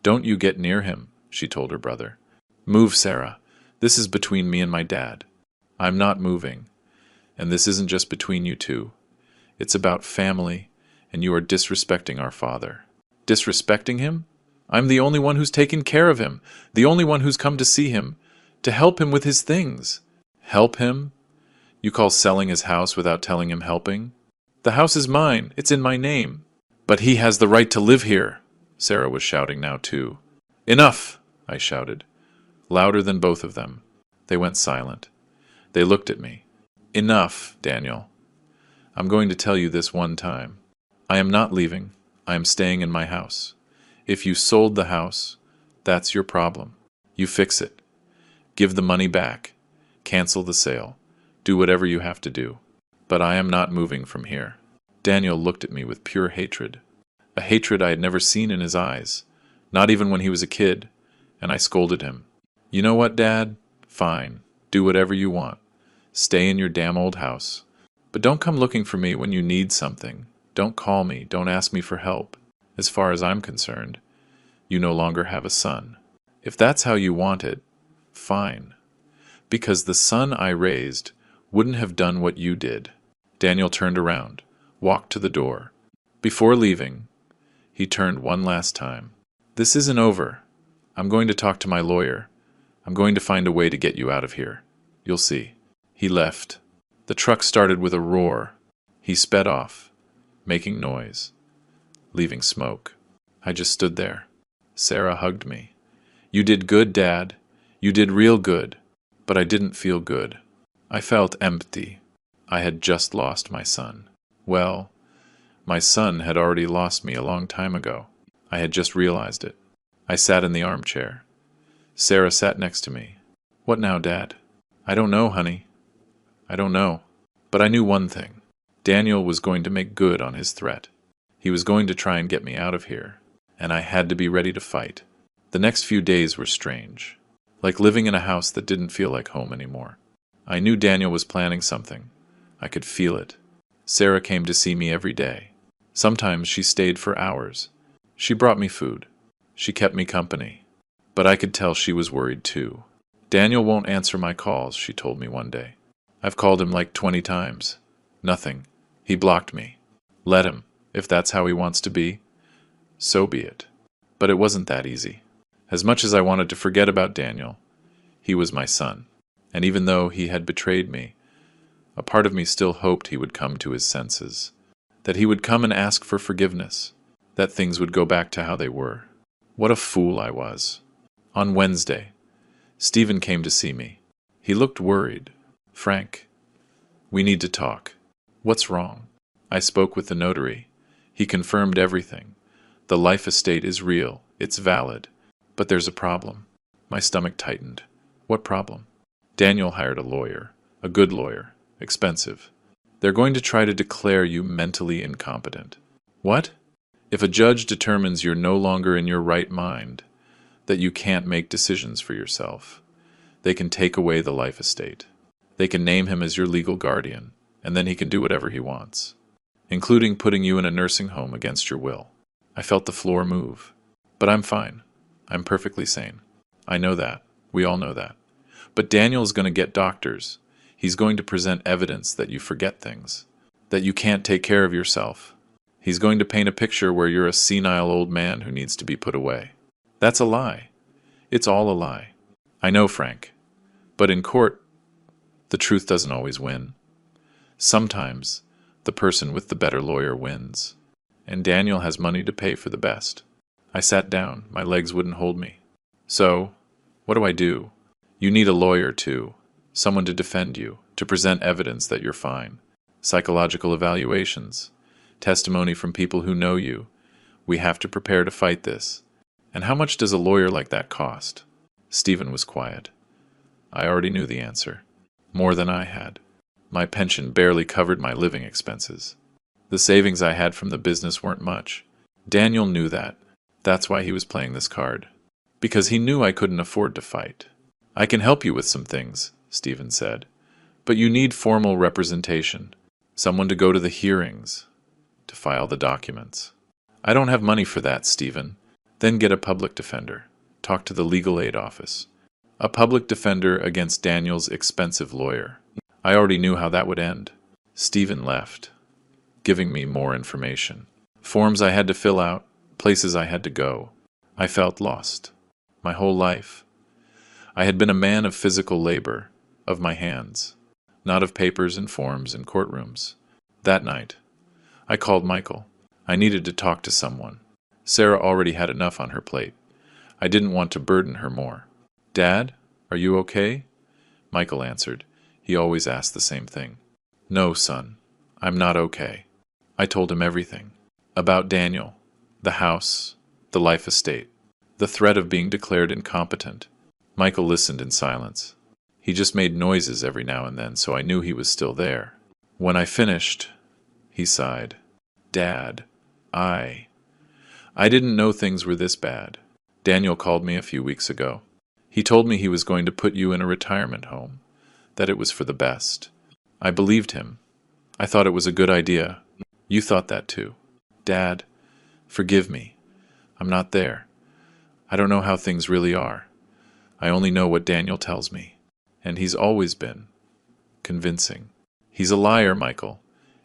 "Don't you get near him," she told her brother. "Move, Sarah. This is between me and my dad." "I'm not moving. And this isn't just between you two. It's about family, and you are disrespecting our father." "Disrespecting him? I'm the only one who's taken care of him, the only one who's come to see him, to help him with his things." "Help him? You call selling his house without telling him helping?" "The house is mine. It's in my name." "But he has the right to live here," Sarah was shouting now too. "Enough!" I shouted, louder than both of them. They went silent. They looked at me. "Enough, Daniel. I'm going to tell you this one time. I am not leaving. I am staying in my house. If you sold the house, that's your problem. You fix it. Give the money back. Cancel the sale. Do whatever you have to do. But I am not moving from here." Daniel looked at me with pure hatred. A hatred I had never seen in his eyes, not even when he was a kid, and I scolded him. "You know what, Dad? Fine. Do whatever you want. Stay in your damn old house. But don't come looking for me when you need something. Don't call me. Don't ask me for help. As far as I'm concerned, you no longer have a son. If that's how you want it, fine. Because the son I raised wouldn't have done what you did." Daniel turned around, walked to the door. Before leaving, he turned one last time. "This isn't over. I'm going to talk to my lawyer. I'm going to find a way to get you out of here. You'll see." He left. The truck started with a roar. He sped off, making noise, leaving smoke. I just stood there. Sarah hugged me. "You did good, Dad. You did real good." But I didn't feel good. I felt empty. I had just lost my son. Well, my son had already lost me a long time ago. I had just realized it. I sat in the armchair. Sarah sat next to me. "What now, Dad?" "I don't know, honey. I don't know." But I knew one thing. Daniel was going to make good on his threat. He was going to try and get me out of here, and I had to be ready to fight. The next few days were strange, like living in a house that didn't feel like home anymore. I knew Daniel was planning something. I could feel it. Sarah came to see me every day. Sometimes she stayed for hours. She brought me food. She kept me company. But I could tell she was worried too. Daniel won't answer my calls, she told me one day. I've called him like 20 times. Nothing. He blocked me. Let him, if that's how he wants to be. So be it. But it wasn't that easy. As much as I wanted to forget about Daniel, he was my son. And even though he had betrayed me, a part of me still hoped he would come to his senses. That he would come and ask for forgiveness. That things would go back to how they were. What a fool I was. On Wednesday, Stephen came to see me. He looked worried. Frank, we need to talk. What's wrong? I spoke with the notary. He confirmed everything. The life estate is real. It's valid. But there's a problem. My stomach tightened. What problem? Daniel hired a lawyer. A good lawyer. Expensive. They're going to try to declare you mentally incompetent. What? If a judge determines you're no longer in your right mind, that you can't make decisions for yourself, they can take away the life estate. They can name him as your legal guardian, and then he can do whatever he wants, including putting you in a nursing home against your will. I felt the floor move. But I'm fine. I'm perfectly sane. I know that. We all know that. But Daniel's going to get doctors. He's going to present evidence that you forget things, that you can't take care of yourself. He's going to paint a picture where you're a senile old man who needs to be put away. That's a lie. It's all a lie. I know, Frank. But in court, the truth doesn't always win. Sometimes, the person with the better lawyer wins. And Daniel has money to pay for the best. I sat down. My legs wouldn't hold me. So, what do I do? You need a lawyer, too. Someone to defend you, to present evidence that you're fine. Psychological evaluations. Testimony from people who know you. We have to prepare to fight this. And how much does a lawyer like that cost? Stephen was quiet. I already knew the answer. More than I had. My pension barely covered my living expenses. The savings I had from the business weren't much. Daniel knew that. That's why he was playing this card. Because he knew I couldn't afford to fight. I can help you with some things, Stephen said. But you need formal representation. Someone to go to the hearings. To file the documents. I don't have money for that, Stephen. Then get a public defender. Talk to the legal aid office. A public defender against Daniel's expensive lawyer. I already knew how that would end. Stephen left, giving me more information. Forms I had to fill out, places I had to go. I felt lost. My whole life. I had been a man of physical labor, of my hands, not of papers and forms and courtrooms. That night, I called Michael. I needed to talk to someone. Sarah already had enough on her plate. I didn't want to burden her more. Dad, are you okay? Michael answered. He always asked the same thing. No, son, I'm not okay. I told him everything. About Daniel, the house, the life estate, the threat of being declared incompetent. Michael listened in silence. He just made noises every now and then, so I knew he was still there. When I finished, he sighed. Dad, I didn't know things were this bad. Daniel called me a few weeks ago. He told me he was going to put you in a retirement home, that it was for the best. I believed him. I thought it was a good idea. You thought that too. Dad, forgive me. I'm not there. I don't know how things really are. I only know what Daniel tells me. And he's always been convincing. He's a liar, Michael.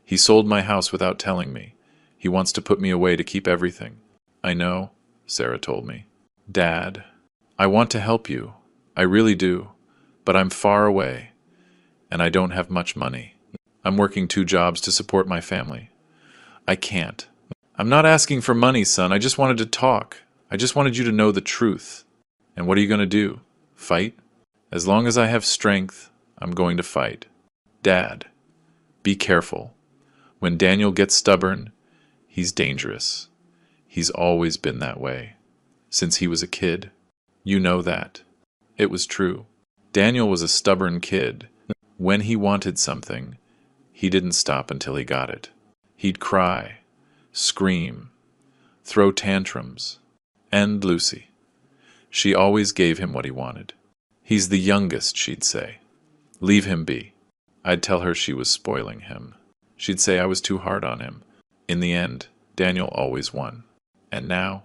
He sold my house without telling me. He wants to put me away to keep everything. I know, Sarah told me. Dad, I want to help you. I really do. But I'm far away. And I don't have much money. I'm working 2 jobs to support my family. I can't. I'm not asking for money, son. I just wanted to talk. I just wanted you to know the truth. And what are you going to do? Fight? As long as I have strength, I'm going to fight. Dad, be careful. When Daniel gets stubborn, he's dangerous. He's always been that way. Since he was a kid. You know that. It was true. Daniel was a stubborn kid. When he wanted something, he didn't stop until he got it. He'd cry, scream, throw tantrums. And Lucy. She always gave him what he wanted. He's the youngest, she'd say. Leave him be. I'd tell her she was spoiling him. She'd say I was too hard on him. In the end, Daniel always won. And now,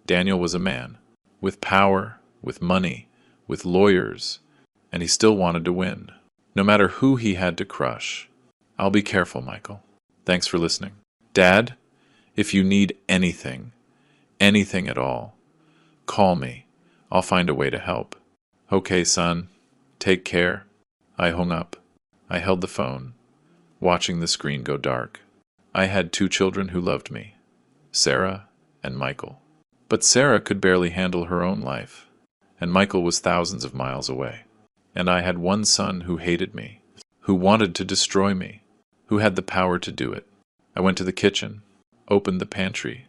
Daniel was a man, with power, with money, with lawyers, and he still wanted to win, no matter who he had to crush. I'll be careful, Michael. Thanks for listening. Dad, if you need anything, anything at all, call me. I'll find a way to help. Okay, son. Take care. I hung up. I held the phone, watching the screen go dark. I had 2 children who loved me, Sarah and Michael. But Sarah could barely handle her own life, and Michael was thousands of miles away. And I had 1 son who hated me, who wanted to destroy me, who had the power to do it. I went to the kitchen, opened the pantry,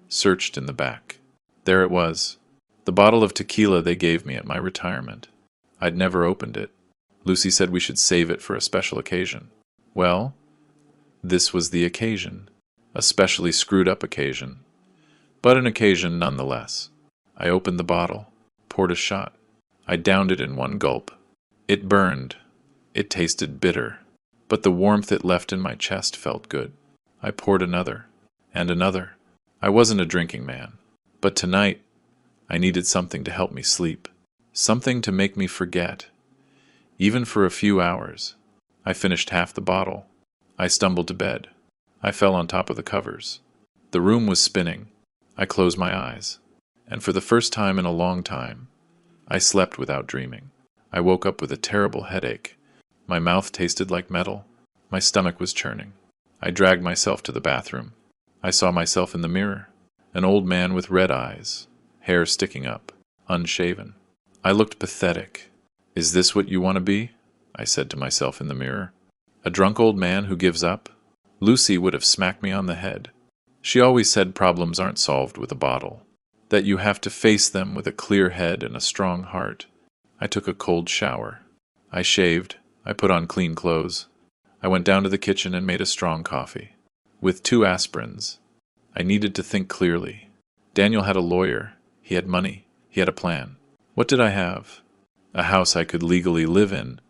searched in the back. There it was, the bottle of tequila they gave me at my retirement. I'd never opened it. Lucy said we should save it for a special occasion. Well, this was the occasion, a specially screwed-up occasion, but an occasion nonetheless. I opened the bottle, poured a shot. I downed it in 1 gulp. It burned. It tasted bitter, but the warmth it left in my chest felt good. I poured another, and another. I wasn't a drinking man, but tonight I needed something to help me sleep, something to make me forget, even for a few hours. I finished half the bottle. I stumbled to bed. I fell on top of the covers. The room was spinning. I closed my eyes, and for the first time in a long time, I slept without dreaming. I woke up with a terrible headache. My mouth tasted like metal. My stomach was churning. I dragged myself to the bathroom. I saw myself in the mirror, an old man with red eyes, hair sticking up, unshaven. I looked pathetic. Is this what you want to be? I said to myself in the mirror. A drunk old man who gives up? Lucy would have smacked me on the head. She always said problems aren't solved with a bottle, that you have to face them with a clear head and a strong heart. I took a cold shower. I shaved. I put on clean clothes. I went down to the kitchen and made a strong coffee, with 2 aspirins. I needed to think clearly. Daniel had a lawyer. He had money. He had a plan. What did I have? A house I could legally live in,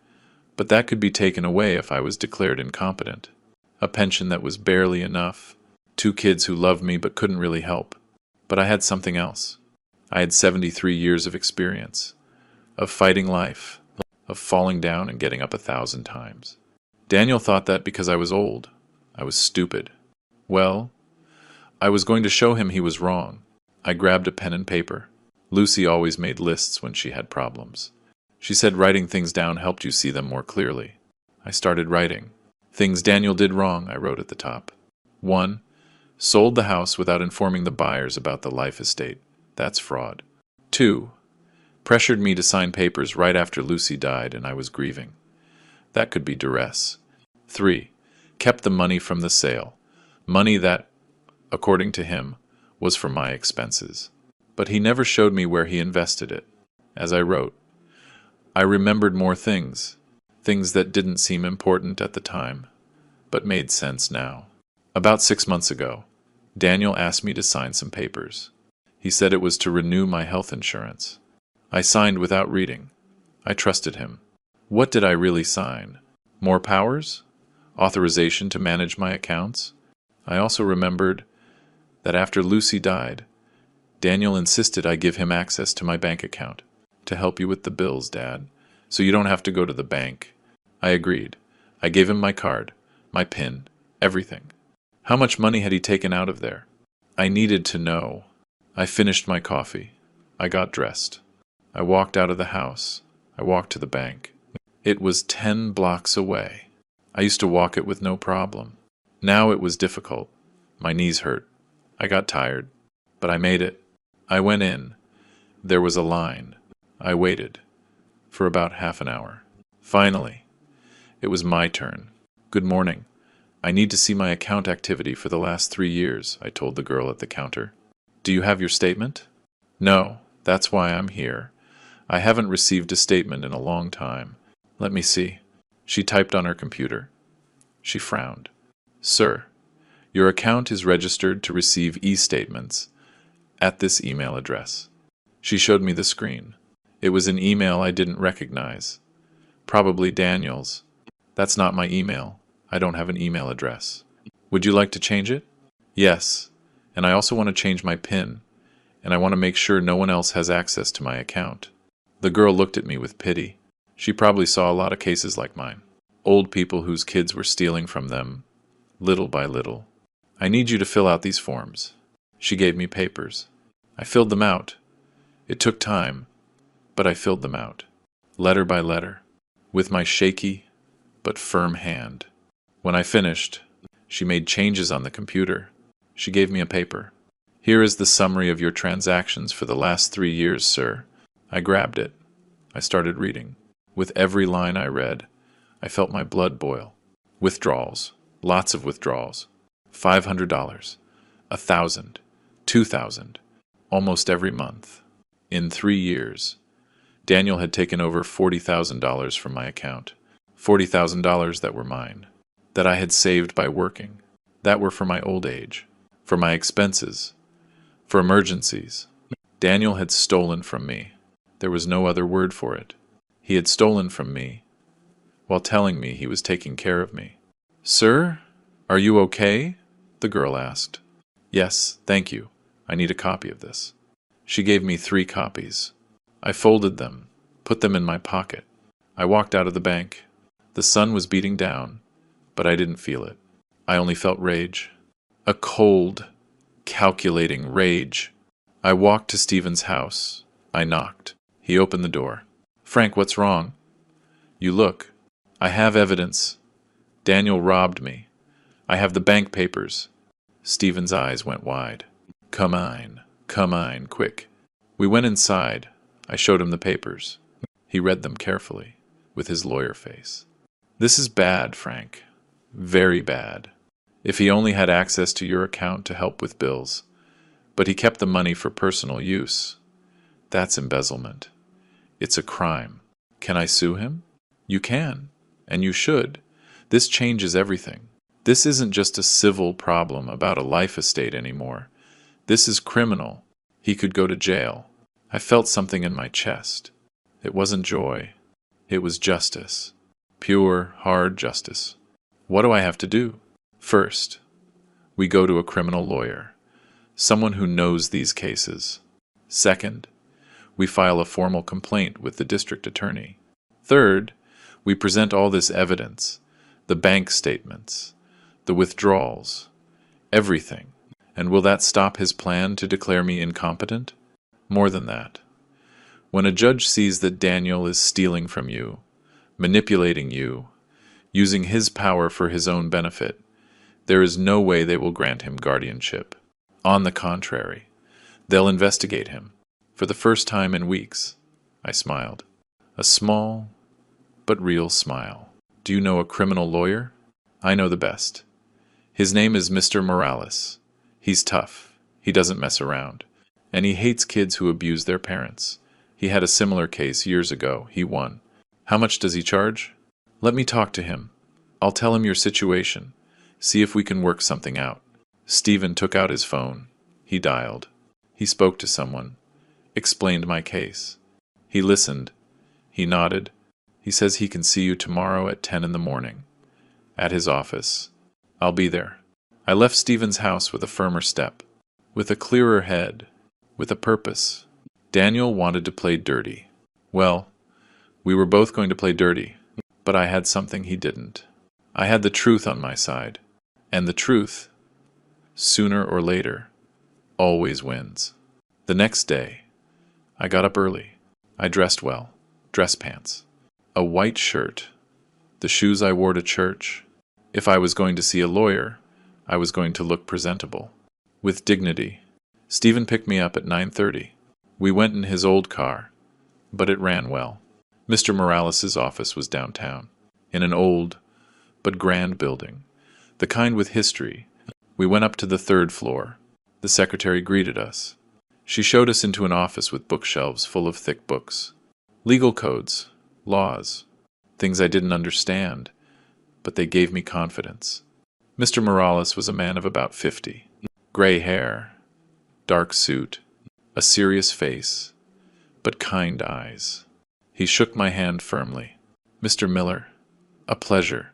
but that could be taken away if I was declared incompetent. A pension that was barely enough. 2 kids who loved me but couldn't really help. But I had something else. I had 73 years of experience, of fighting life, of falling down and getting up 1,000 times. Daniel thought that because I was old, I was stupid. Well, I was going to show him he was wrong. I grabbed a pen and paper. Lucy always made lists when she had problems. She said writing things down helped you see them more clearly. I started writing. Things Daniel did wrong, I wrote at the top. 1. Sold the house without informing the buyers about the life estate. That's fraud. 2. Pressured me to sign papers right after Lucy died and I was grieving. That could be duress. 3. Kept the money from the sale. Money that, according to him, was for my expenses. But he never showed me where he invested it. As I wrote, I remembered more things that didn't seem important at the time, but made sense now. About 6 months ago, Daniel asked me to sign some papers. He said it was to renew my health insurance. I signed without reading. I trusted him. What did I really sign? More powers? Authorization to manage my accounts? I also remembered that after Lucy died, Daniel insisted I give him access to my bank account to help you with the bills, Dad, so you don't have to go to the bank. I agreed. I gave him my card, my PIN, everything. How much money had he taken out of there? I needed to know. I finished my coffee. I got dressed. I walked out of the house. I walked to the bank. It was 10 blocks away. I used to walk it with no problem. Now it was difficult. My knees hurt. I got tired. But I made it. I went in. There was a line. I waited. For about half an hour. Finally, it was my turn. Good morning. I need to see my account activity for the last 3 years, I told the girl at the counter. Do you have your statement? No, that's why I'm here. I haven't received a statement in a long time. Let me see. She typed on her computer. She frowned. Sir, your account is registered to receive e-statements at this email address. She showed me the screen. It was an email I didn't recognize. Probably Daniel's. That's not my email. I don't have an email address. Would you like to change it? Yes. And I also want to change my PIN, and I want to make sure no one else has access to my account." The girl looked at me with pity. She probably saw a lot of cases like mine. Old people whose kids were stealing from them, little by little. "I need you to fill out these forms." She gave me papers. I filled them out. It took time, but I filled them out, letter by letter, with my shaky but firm hand. When I finished, she made changes on the computer. She gave me a paper. "Here is the summary of your transactions for the last 3 years, sir." I grabbed it. I started reading. With every line I read, I felt my blood boil. Withdrawals. Lots of withdrawals. $500. 1,000. 2,000. Almost every month. In 3 years. Daniel had taken over $40,000 from my account. $40,000 that were mine. That I had saved by working. That were for my old age. For my expenses. For emergencies. Daniel had stolen from me. There was no other word for it. He had stolen from me, while telling me he was taking care of me. "Sir, are you okay?" the girl asked. "Yes, thank you. I need a copy of this." She gave me 3 copies. I folded them, put them in my pocket. I walked out of the bank. The sun was beating down, but I didn't feel it. I only felt rage. A cold, calculating rage. I walked to Stephen's house. I knocked. He opened the door. "Frank, what's wrong?" "You look. I have evidence. Daniel robbed me. I have the bank papers." Stephen's eyes went wide. Come on, quick." We went inside. I showed him the papers. He read them carefully, with his lawyer face. "This is bad, Frank. Very bad. If he only had access to your account to help with bills. But he kept the money for personal use. That's embezzlement. It's a crime. Can I sue him?" "You can, and you should. This changes everything. This isn't just a civil problem about a life estate anymore. This is criminal. He could go to jail." I felt something in my chest. It wasn't joy. It was justice. Pure, hard justice. What do I have to do? First, we go to a criminal lawyer, someone who knows these cases. Second, we file a formal complaint with the district attorney. Third, we present all this evidence, the bank statements, the withdrawals, everything. And will that stop his plan to declare me incompetent? More than that. When a judge sees that Daniel is stealing from you, manipulating you, using his power for his own benefit, there is no way they will grant him guardianship. On the contrary, they'll investigate him. For the first time in weeks, I smiled. A small, but real smile. "Do you know a criminal lawyer?" "I know the best. His name is Mr. Morales. He's tough. He doesn't mess around. And he hates kids who abuse their parents. He had a similar case years ago. He won." "How much does he charge?" "Let me talk to him. I'll tell him your situation. See if we can work something out." Stephen took out his phone. He dialed. He spoke to someone. Explained my case. He listened. He nodded. "He says he can see you tomorrow at 10 in the morning. At his office. I'll be there." I left Stephen's house with a firmer step, with a clearer head, with a purpose. Daniel wanted to play dirty. Well, we were both going to play dirty, but I had something he didn't. I had the truth on my side, and the truth, sooner or later, always wins. The next day, I got up early. I dressed well, dress pants, a white shirt, the shoes I wore to church. If I was going to see a lawyer, I was going to look presentable, with dignity. Stephen picked me up at 9:30. We went in his old car, but it ran well. Mr. Morales' office was downtown, in an old but grand building, the kind with history. We went up to the 3rd floor. The secretary greeted us. She showed us into an office with bookshelves full of thick books. Legal codes, laws, things I didn't understand, but they gave me confidence. Mr. Morales was a man of about 50. Gray hair, dark suit, a serious face, but kind eyes. He shook my hand firmly. "Mr. Miller, a pleasure.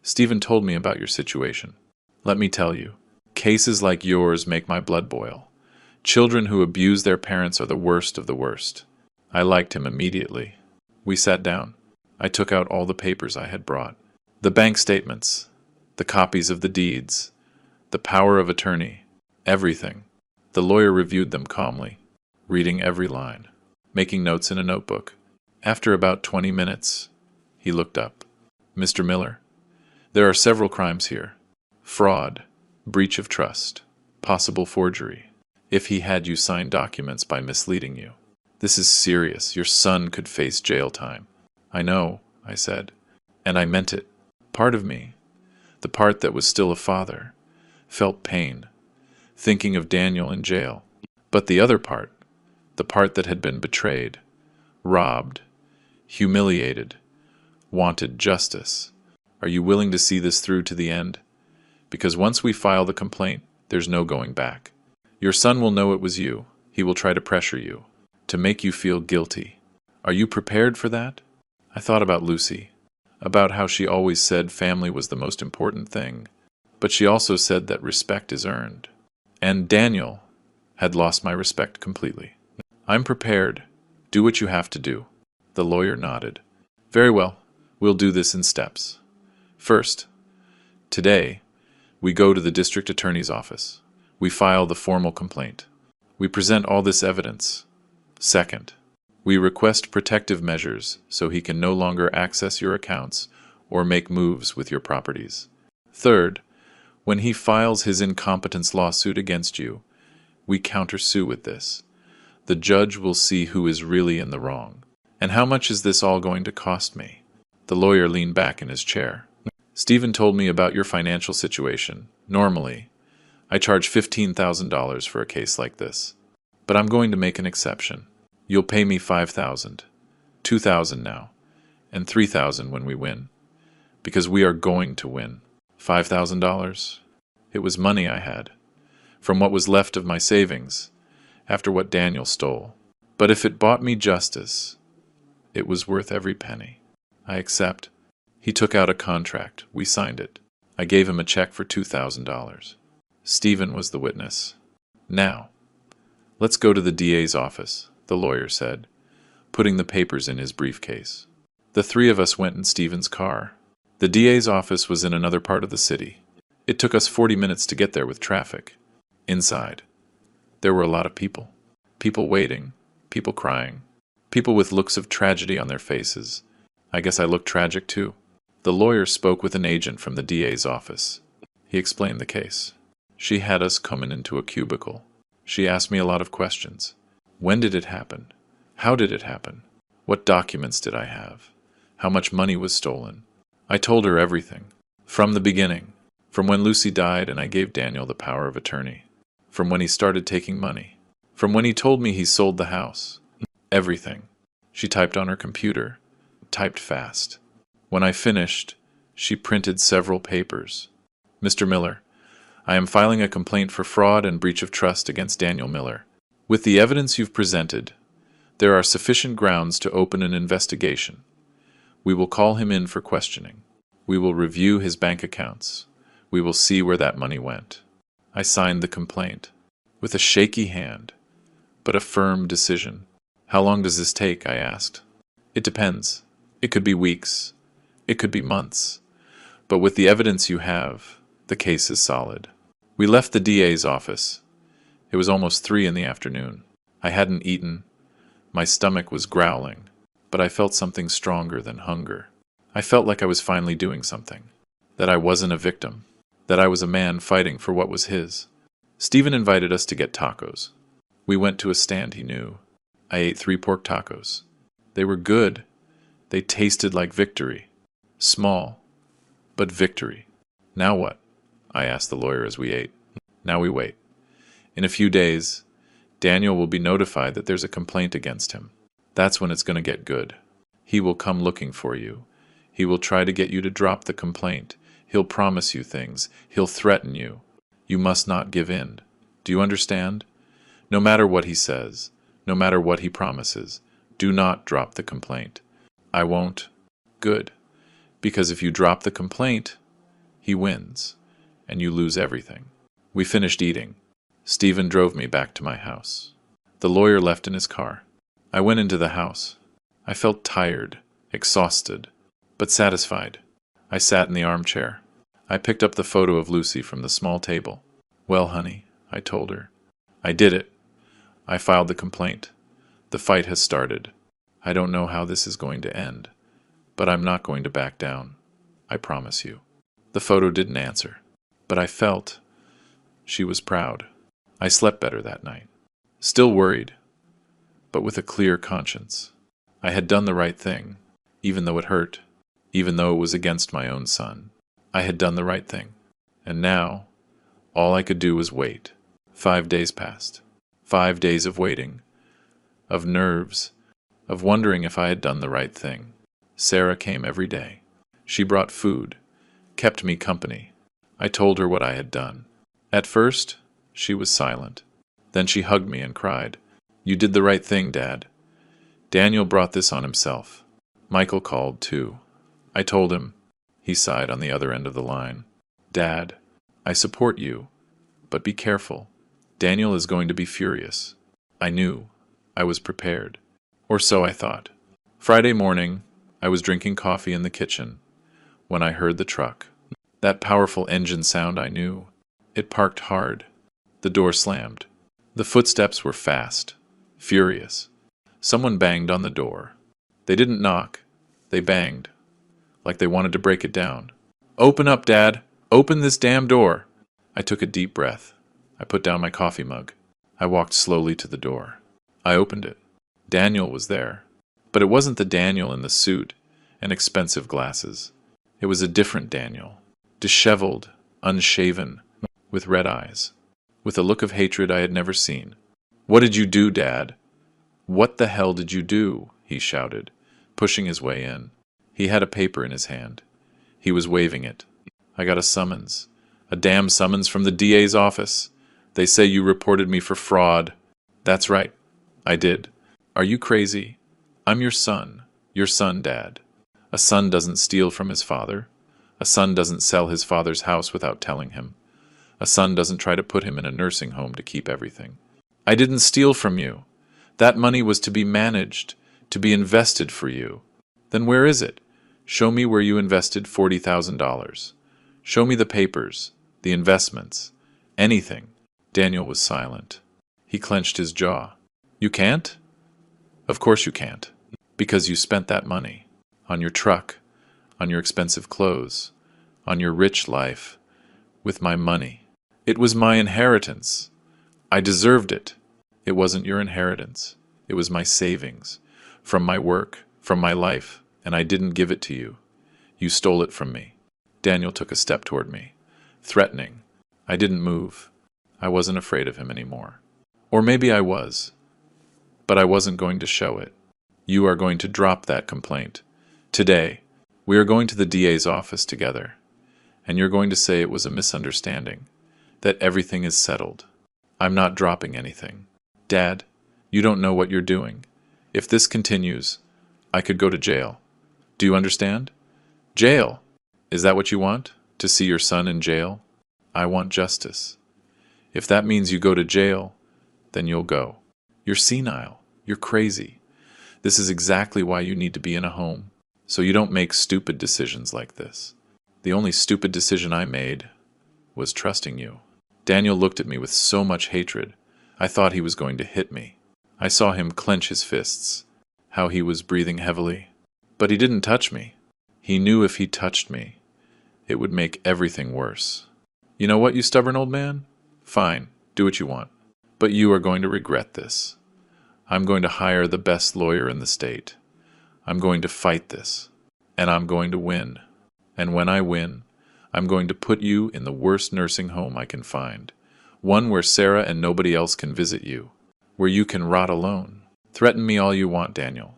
Stephen told me about your situation. Let me tell you, Cases like yours make my blood boil. Children who abuse their parents are the worst of the worst. I liked him immediately. We sat down. I took out all the papers I had brought. The bank statements, the copies of the deeds, the power of attorney, everything. The lawyer reviewed them calmly, reading every line, making notes in a notebook. After about 20 minutes, he looked up. Mr. Miller, there are several crimes here. Fraud, breach of trust, possible forgery, if he had you sign documents by misleading you. This is serious. Your son could face jail time. I know, I said, and I meant it. Part of me, the part that was still a father, felt pain, thinking of Daniel in jail. But the other part, the part that had been betrayed, robbed, humiliated, wanted justice. Are you willing to see this through to the end? Because once we file the complaint, there's no going back. Your son will know it was you. He will try to pressure you, to make you feel guilty. Are you prepared for that? I thought about Lucy, about how she always said family was the most important thing, but she also said that respect is earned. And Daniel had lost my respect completely. I'm prepared. Do what you have to do. The lawyer nodded. Very well, we'll do this in steps. First, today, we go to the district attorney's office. We file the formal complaint. We present all this evidence. Second, we request protective measures so he can no longer access your accounts or make moves with your properties. Third, when he files his incompetence lawsuit against you, we countersue with this. The judge will see who is really in the wrong. And how much is this all going to cost me? The lawyer leaned back in his chair. Stephen told me about your financial situation. Normally, I charge $15,000 for a case like this. But I'm going to make an exception. You'll pay me $5,000, $2,000 now, and $3,000 when we win. Because we are going to win. $5,000? It was money I had, from what was left of my savings, after what Daniel stole. But if it bought me justice, it was worth every penny. I accept. He took out a contract. We signed it. I gave him a check for $2,000. Stephen was the witness. Now, let's go to the DA's office, the lawyer said, putting the papers in his briefcase. The three of us went in Stephen's car. The DA's office was in another part of the city. It took us 40 minutes to get there with traffic. Inside, there were a lot of people. People waiting, people crying, people with looks of tragedy on their faces. I guess I looked tragic too. The lawyer spoke with an agent from the DA's office. He explained the case. She had us coming into a cubicle. She asked me a lot of questions. When did it happen? How did it happen? What documents did I have? How much money was stolen? I told her everything. From the beginning. From when Lucy died and I gave Daniel the power of attorney. From when he started taking money. From when he told me he sold the house. Everything. She typed on her computer. Typed fast. When I finished, she printed several papers. Mr. Miller, I am filing a complaint for fraud and breach of trust against Daniel Miller. With the evidence you've presented, there are sufficient grounds to open an investigation. We will call him in for questioning. We will review his bank accounts. We will see where that money went. I signed the complaint, with a shaky hand, but a firm decision. How long does this take? I asked. It depends. It could be weeks. It could be months. But with the evidence you have, the case is solid. We left the DA's office. It was almost 3 in the afternoon. I hadn't eaten. My stomach was growling, but I felt something stronger than hunger. I felt like I was finally doing something, that I wasn't a victim, that I was a man fighting for what was his. Stephen invited us to get tacos. We went to a stand he knew. I ate 3 pork tacos. They were good. They tasted like victory. Small, but victory. Now what? I asked the lawyer as we ate. Now we wait. In a few days, Daniel will be notified that there's a complaint against him. That's when it's going to get good. He will come looking for you. He will try to get you to drop the complaint. He'll promise you things. He'll threaten you. You must not give in. Do you understand? No matter what he says, no matter what he promises, do not drop the complaint. I won't. Good. Because if you drop the complaint, he wins, and you lose everything. We finished eating. Stephen drove me back to my house. The lawyer left in his car. I went into the house. I felt tired, exhausted, but satisfied. I sat in the armchair. I picked up the photo of Lucy from the small table. "Well, honey," I told her. "I did it. I filed the complaint. The fight has started. I don't know how this is going to end, but I'm not going to back down. I promise you." The photo didn't answer, but I felt she was proud. I slept better that night. Still worried, but with a clear conscience. I had done the right thing, even though it hurt, even though it was against my own son. I had done the right thing. And now, all I could do was wait. 5 days passed. 5 days of waiting, of nerves, of wondering if I had done the right thing. Sarah came every day. She brought food, kept me company. I told her what I had done. At first, she was silent. Then she hugged me and cried, "You did the right thing, Dad. Daniel brought this on himself." Michael called, too. I told him. He sighed on the other end of the line. "Dad, I support you, but be careful. Daniel is going to be furious." I knew. I was prepared. Or so I thought. Friday morning, I was drinking coffee in the kitchen when I heard the truck. That powerful engine sound I knew. It parked hard. The door slammed. The footsteps were fast, furious. Someone banged on the door. They didn't knock. They banged, like they wanted to break it down. "Open up, Dad! Open this damn door!" I took a deep breath. I put down my coffee mug. I walked slowly to the door. I opened it. Daniel was there. But it wasn't the Daniel in the suit and expensive glasses. It was a different Daniel. Disheveled, unshaven, with red eyes, with a look of hatred I had never seen. "What did you do, Dad? What the hell did you do?" he shouted, pushing his way in. He had a paper in his hand. He was waving it. "I got a summons. A damn summons from the DA's office. They say you reported me for fraud." "That's right. I did." "Are you crazy? I'm your son. Your son, Dad. A son doesn't steal from his father. A son doesn't sell his father's house without telling him. A son doesn't try to put him in a nursing home to keep everything." "I didn't steal from you. That money was to be managed, to be invested for you." "Then where is it? Show me where you invested $40,000. Show me the papers, the investments, anything." Daniel was silent. He clenched his jaw. "You can't?" "Of course you can't. Because you spent that money. On your truck, on your expensive clothes, on your rich life, with my money. It was my inheritance. I deserved it. It wasn't your inheritance. It was my savings, from my work, from my life, and I didn't give it to you. You stole it from me." Daniel took a step toward me, threatening. I didn't move. I wasn't afraid of him anymore. Or maybe I was, but I wasn't going to show it. "You are going to drop that complaint. Today, we are going to the DA's office together, and you're going to say it was a misunderstanding, that everything is settled. I'm not dropping anything. Dad, you don't know what you're doing. If this continues, I could go to jail. Do you understand? Jail! Is that what you want? To see your son in jail? I want justice. If that means you go to jail, then you'll go. You're senile. You're crazy. This is exactly why you need to be in a home, so you don't make stupid decisions like this. The only stupid decision I made was trusting you." Daniel looked at me with so much hatred, I thought he was going to hit me. I saw him clench his fists, how he was breathing heavily. But he didn't touch me. He knew if he touched me, it would make everything worse. "You know what, you stubborn old man? Fine, do what you want. But you are going to regret this. I'm going to hire the best lawyer in the state. I'm going to fight this, and I'm going to win. And when I win, I'm going to put you in the worst nursing home I can find, one where Sarah and nobody else can visit you, where you can rot alone. Threaten me all you want, Daniel.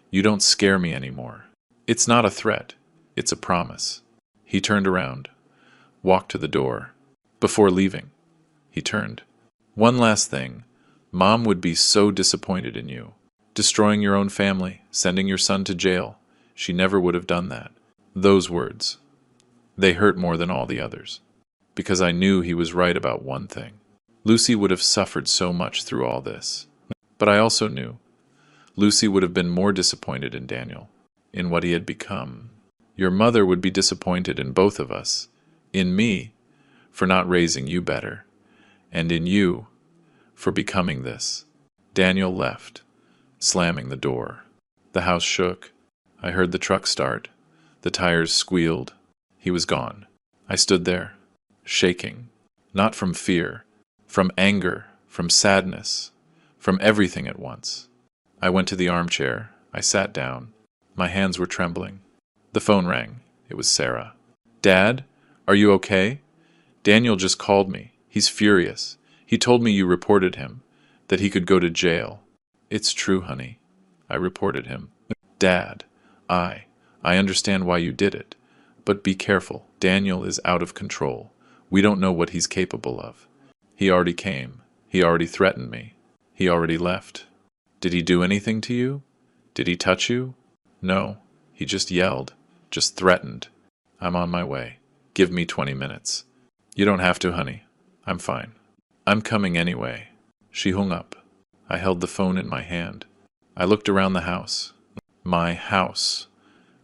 You don't scare me anymore. It's not a threat. It's a promise." He turned around, walked to the door. Before leaving, he turned. "One last thing. Mom would be so disappointed in you. Destroying your own family, sending your son to jail. She never would have done that." Those words. They hurt more than all the others. because I knew he was right about one thing. Lucy would have suffered so much through all this. But I also knew Lucy would have been more disappointed in Daniel, in what he had become. Your mother would be disappointed in both of us, in me, for not raising you better, and in you, for becoming this. Daniel left, slamming the door. The house shook. I heard the truck start. The tires squealed. He was gone. I stood there, shaking, not from fear, from anger, from sadness, from everything at once. I went to the armchair. I sat down. My hands were trembling. The phone rang. It was Sarah. "Dad, are you okay? Daniel just called me. He's furious. He told me you reported him, that he could go to jail." "It's true, honey. I reported him." "Dad, I understand why you did it. But be careful. Daniel is out of control. We don't know what he's capable of. He already came. He already threatened me. He already left." "Did he do anything to you? Did he touch you?" "No. He just yelled. Just threatened." "I'm on my way. Give me 20 minutes. "You don't have to, honey. I'm fine." "I'm coming anyway." She hung up. I held the phone in my hand. I looked around the house. My house,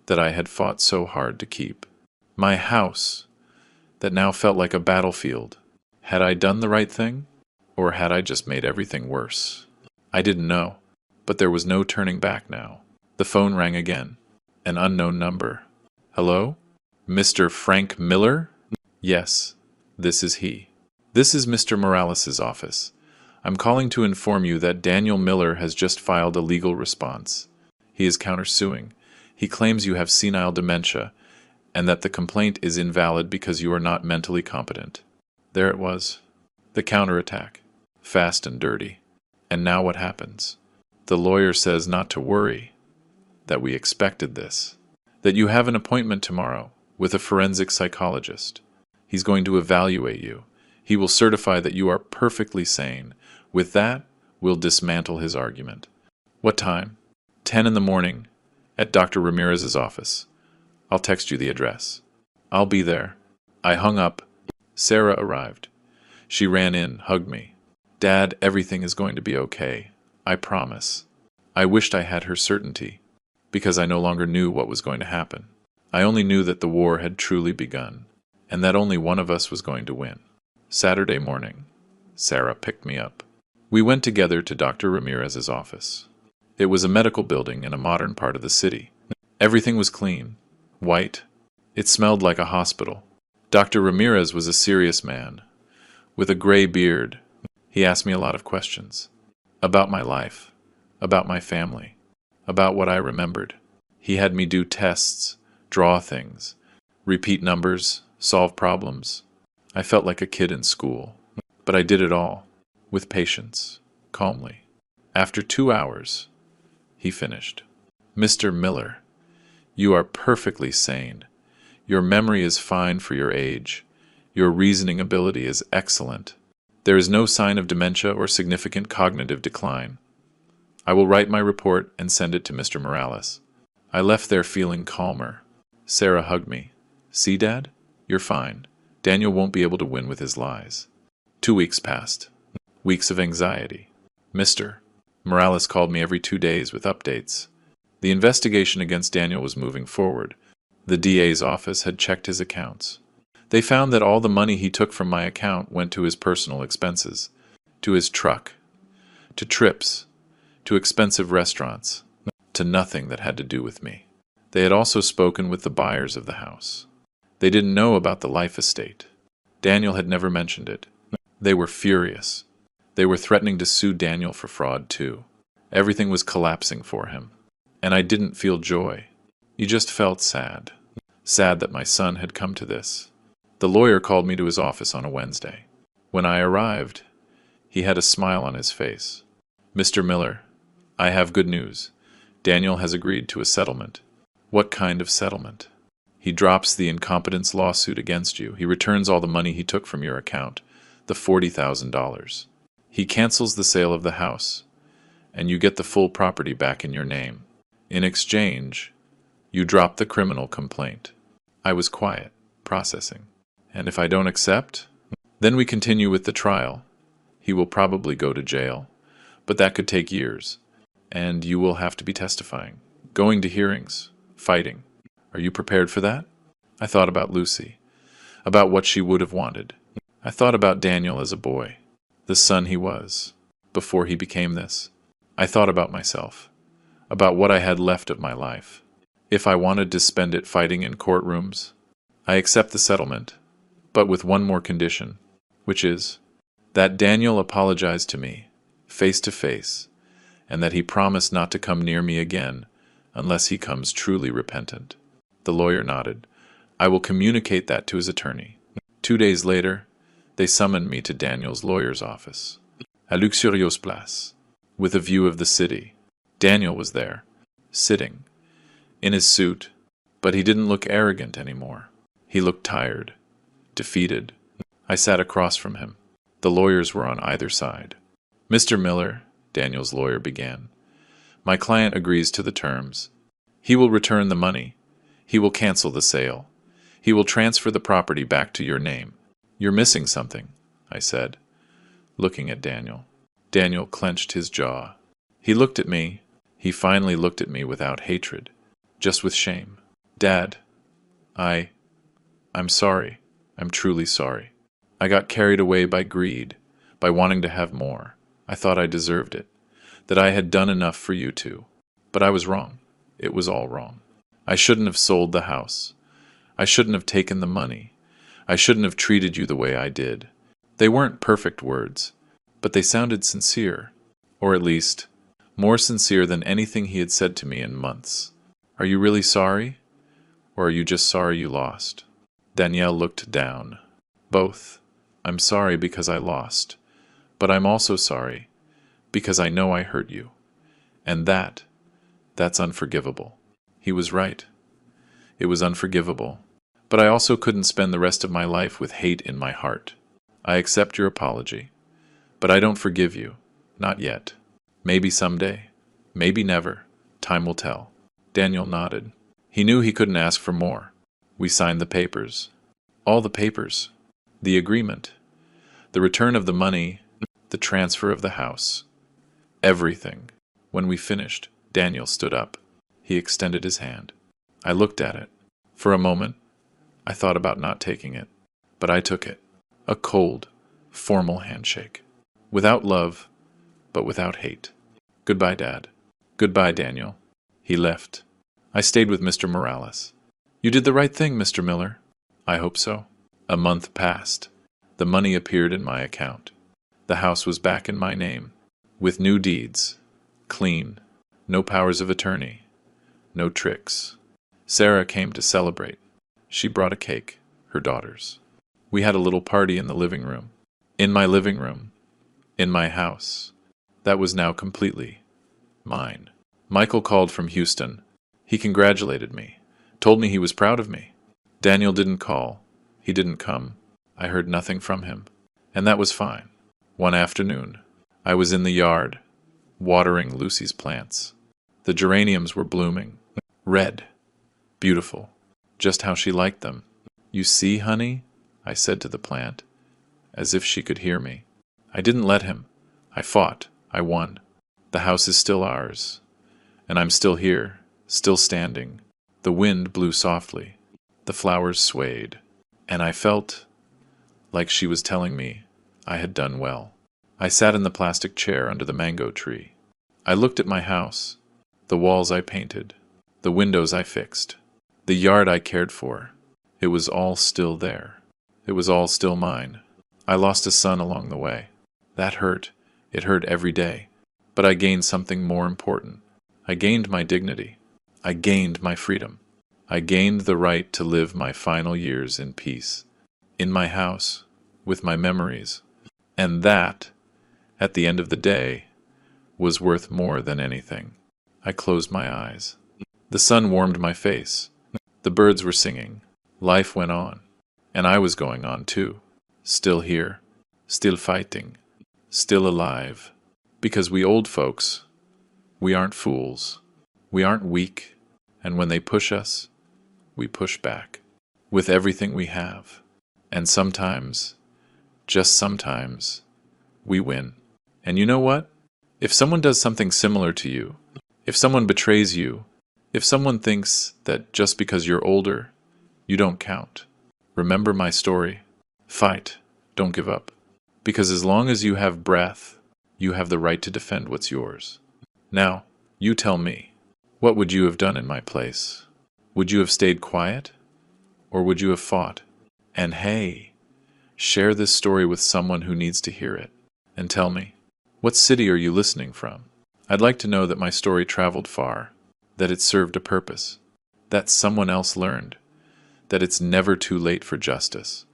that I had fought so hard to keep. My house, that now felt like a battlefield. Had I done the right thing? Or had I just made everything worse? I didn't know, but there was no turning back now. The phone rang again. An unknown number. "Hello? Mr. Frank Miller?" "Yes, this is he." "This is Mr. Morales' office. I'm calling to inform you that Daniel Miller has just filed a legal response. He is countersuing. He claims you have senile dementia, and that the complaint is invalid because you are not mentally competent." There it was. The counterattack. Fast and dirty. And now what happens? The lawyer says not to worry. That we expected this. That you have an appointment tomorrow with a forensic psychologist. He's going to evaluate you. He will certify that you are perfectly sane. With that, we'll dismantle his argument. "What time?" 10 in the morning, at Dr. Ramirez's office. I'll text you the address. "I'll be there." I hung up. Sarah arrived. She ran in, hugged me. "Dad, everything is going to be okay. I promise." I wished I had her certainty, because I no longer knew what was going to happen. I only knew that the war had truly begun, and that only one of us was going to win. Saturday morning, Sarah picked me up. We went together to Dr. Ramirez's office. It was a medical building in a modern part of the city. Everything was clean, white. It smelled like a hospital. Dr. Ramirez was a serious man, with a gray beard. He asked me a lot of questions. About my life, about my family, about what I remembered. He had me do tests, draw things, repeat numbers, solve problems. I felt like a kid in school, but I did it all, with patience, calmly. After 2 hours, he finished. "Mr. Miller, you are perfectly sane. Your memory is fine for your age. Your reasoning ability is excellent. There is no sign of dementia or significant cognitive decline. I will write my report and send it to Mr. Morales." I left there feeling calmer. Sarah hugged me. "See, Dad? You're fine. Daniel won't be able to win with his lies." 2 weeks passed. Weeks of anxiety. Mr. Morales called me every 2 days with updates. The investigation against Daniel was moving forward. The DA's office had checked his accounts. They found that all the money he took from my account went to his personal expenses, to his truck, to trips, to expensive restaurants, to nothing that had to do with me. They had also spoken with the buyers of the house. They didn't know about the life estate. Daniel had never mentioned it. They were furious. They were threatening to sue Daniel for fraud, too. Everything was collapsing for him. And I didn't feel joy. You just felt sad. Sad that my son had come to this. The lawyer called me to his office on a Wednesday. When I arrived, he had a smile on his face. "Mr. Miller, I have good news. Daniel has agreed to a settlement." "What kind of settlement?" "He drops the incompetence lawsuit against you. He returns all the money he took from your account, the $40,000. He cancels the sale of the house, and you get the full property back in your name. In exchange, you drop the criminal complaint." I was quiet, processing. And if I don't accept, then we continue with the trial. He will probably go to jail, but that could take years. And you will have to be testifying, going to hearings, fighting. Are you prepared for that? I thought about Lucy, about what she would have wanted. I thought about Daniel as a boy, the son he was, before he became this. I thought about myself, about what I had left of my life. If I wanted to spend it fighting in courtrooms, I accept the settlement, but with one more condition, which is that Daniel apologize to me, face to face, and that he promise not to come near me again unless he comes truly repentant. The lawyer nodded. I will communicate that to his attorney. 2 days later, they summoned me to Daniel's lawyer's office, à Luxurious Place, with a view of the city. Daniel was there, sitting, in his suit, but he didn't look arrogant anymore. He looked tired, defeated. I sat across from him. The lawyers were on either side. Mr. Miller, Daniel's lawyer began, my client agrees to the terms. He will return the money. He will cancel the sale. He will transfer the property back to your name. You're missing something, I said, looking at Daniel. Daniel clenched his jaw. He looked at me. He finally looked at me without hatred, just with shame. Dad, I'm sorry. I'm truly sorry. I got carried away by greed, by wanting to have more. I thought I deserved it, that I had done enough for you two. But I was wrong. It was all wrong. I shouldn't have sold the house. I shouldn't have taken the money. I shouldn't have treated you the way I did. They weren't perfect words, but they sounded sincere, or at least, more sincere than anything he had said to me in months. Are you really sorry? Or are you just sorry you lost? Danielle looked down. Both. I'm sorry because I lost, but I'm also sorry because I know I hurt you. And that's unforgivable. He was right. It was unforgivable. But I also couldn't spend the rest of my life with hate in my heart. I accept your apology, but I don't forgive you. Not yet. Maybe someday. Maybe never. Time will tell. Daniel nodded. He knew he couldn't ask for more. We signed the papers. All the papers. The agreement. The return of the money. The transfer of the house. Everything. When we finished, Daniel stood up. He extended his hand. I looked at it. For a moment, I thought about not taking it, but I took it. A cold, formal handshake. Without love, but without hate. Goodbye, Dad. Goodbye, Daniel. He left. I stayed with Mr. Morales. You did the right thing, Mr. Miller. I hope so. A month passed. The money appeared in my account. The house was back in my name, with new deeds. Clean. No powers of attorney. No tricks. Sarah came to celebrate. She brought a cake, her daughters. We had a little party in the living room. In my living room. In my house. That was now completely mine. Michael called from Houston. He congratulated me, told me he was proud of me. Daniel didn't call. He didn't come. I heard nothing from him. And that was fine. One afternoon, I was in the yard, watering Lucy's plants. The geraniums were blooming. Red. Beautiful. Just how she liked them. You see, honey? I said to the plant, as if she could hear me. I didn't let him. I fought. I won. The house is still ours. And I'm still here, still standing. The wind blew softly. The flowers swayed. And I felt like she was telling me I had done well. I sat in the plastic chair under the mango tree. I looked at my house, the walls I painted, the windows I fixed, the yard I cared for. It was all still there. It was all still mine. I lost a son along the way. That hurt. It hurt every day. But I gained something more important. I gained my dignity. I gained my freedom. I gained the right to live my final years in peace. In my house, with my memories. And that, at the end of the day, was worth more than anything. I closed my eyes. The sun warmed my face. The birds were singing. Life went on. And I was going on too. Still here. Still fighting. Still alive. Because we old folks, we aren't fools. We aren't weak. And when they push us, we push back. With everything we have. And sometimes, just sometimes, we win. And you know what? If someone does something similar to you, if someone betrays you, if someone thinks that just because you're older, you don't count, remember my story. Fight. Don't give up. Because as long as you have breath, you have the right to defend what's yours. Now, you tell me, what would you have done in my place? Would you have stayed quiet? Or would you have fought? And hey, share this story with someone who needs to hear it. And tell me, what city are you listening from? I'd like to know that my story traveled far, that it served a purpose, that someone else learned, that it's never too late for justice.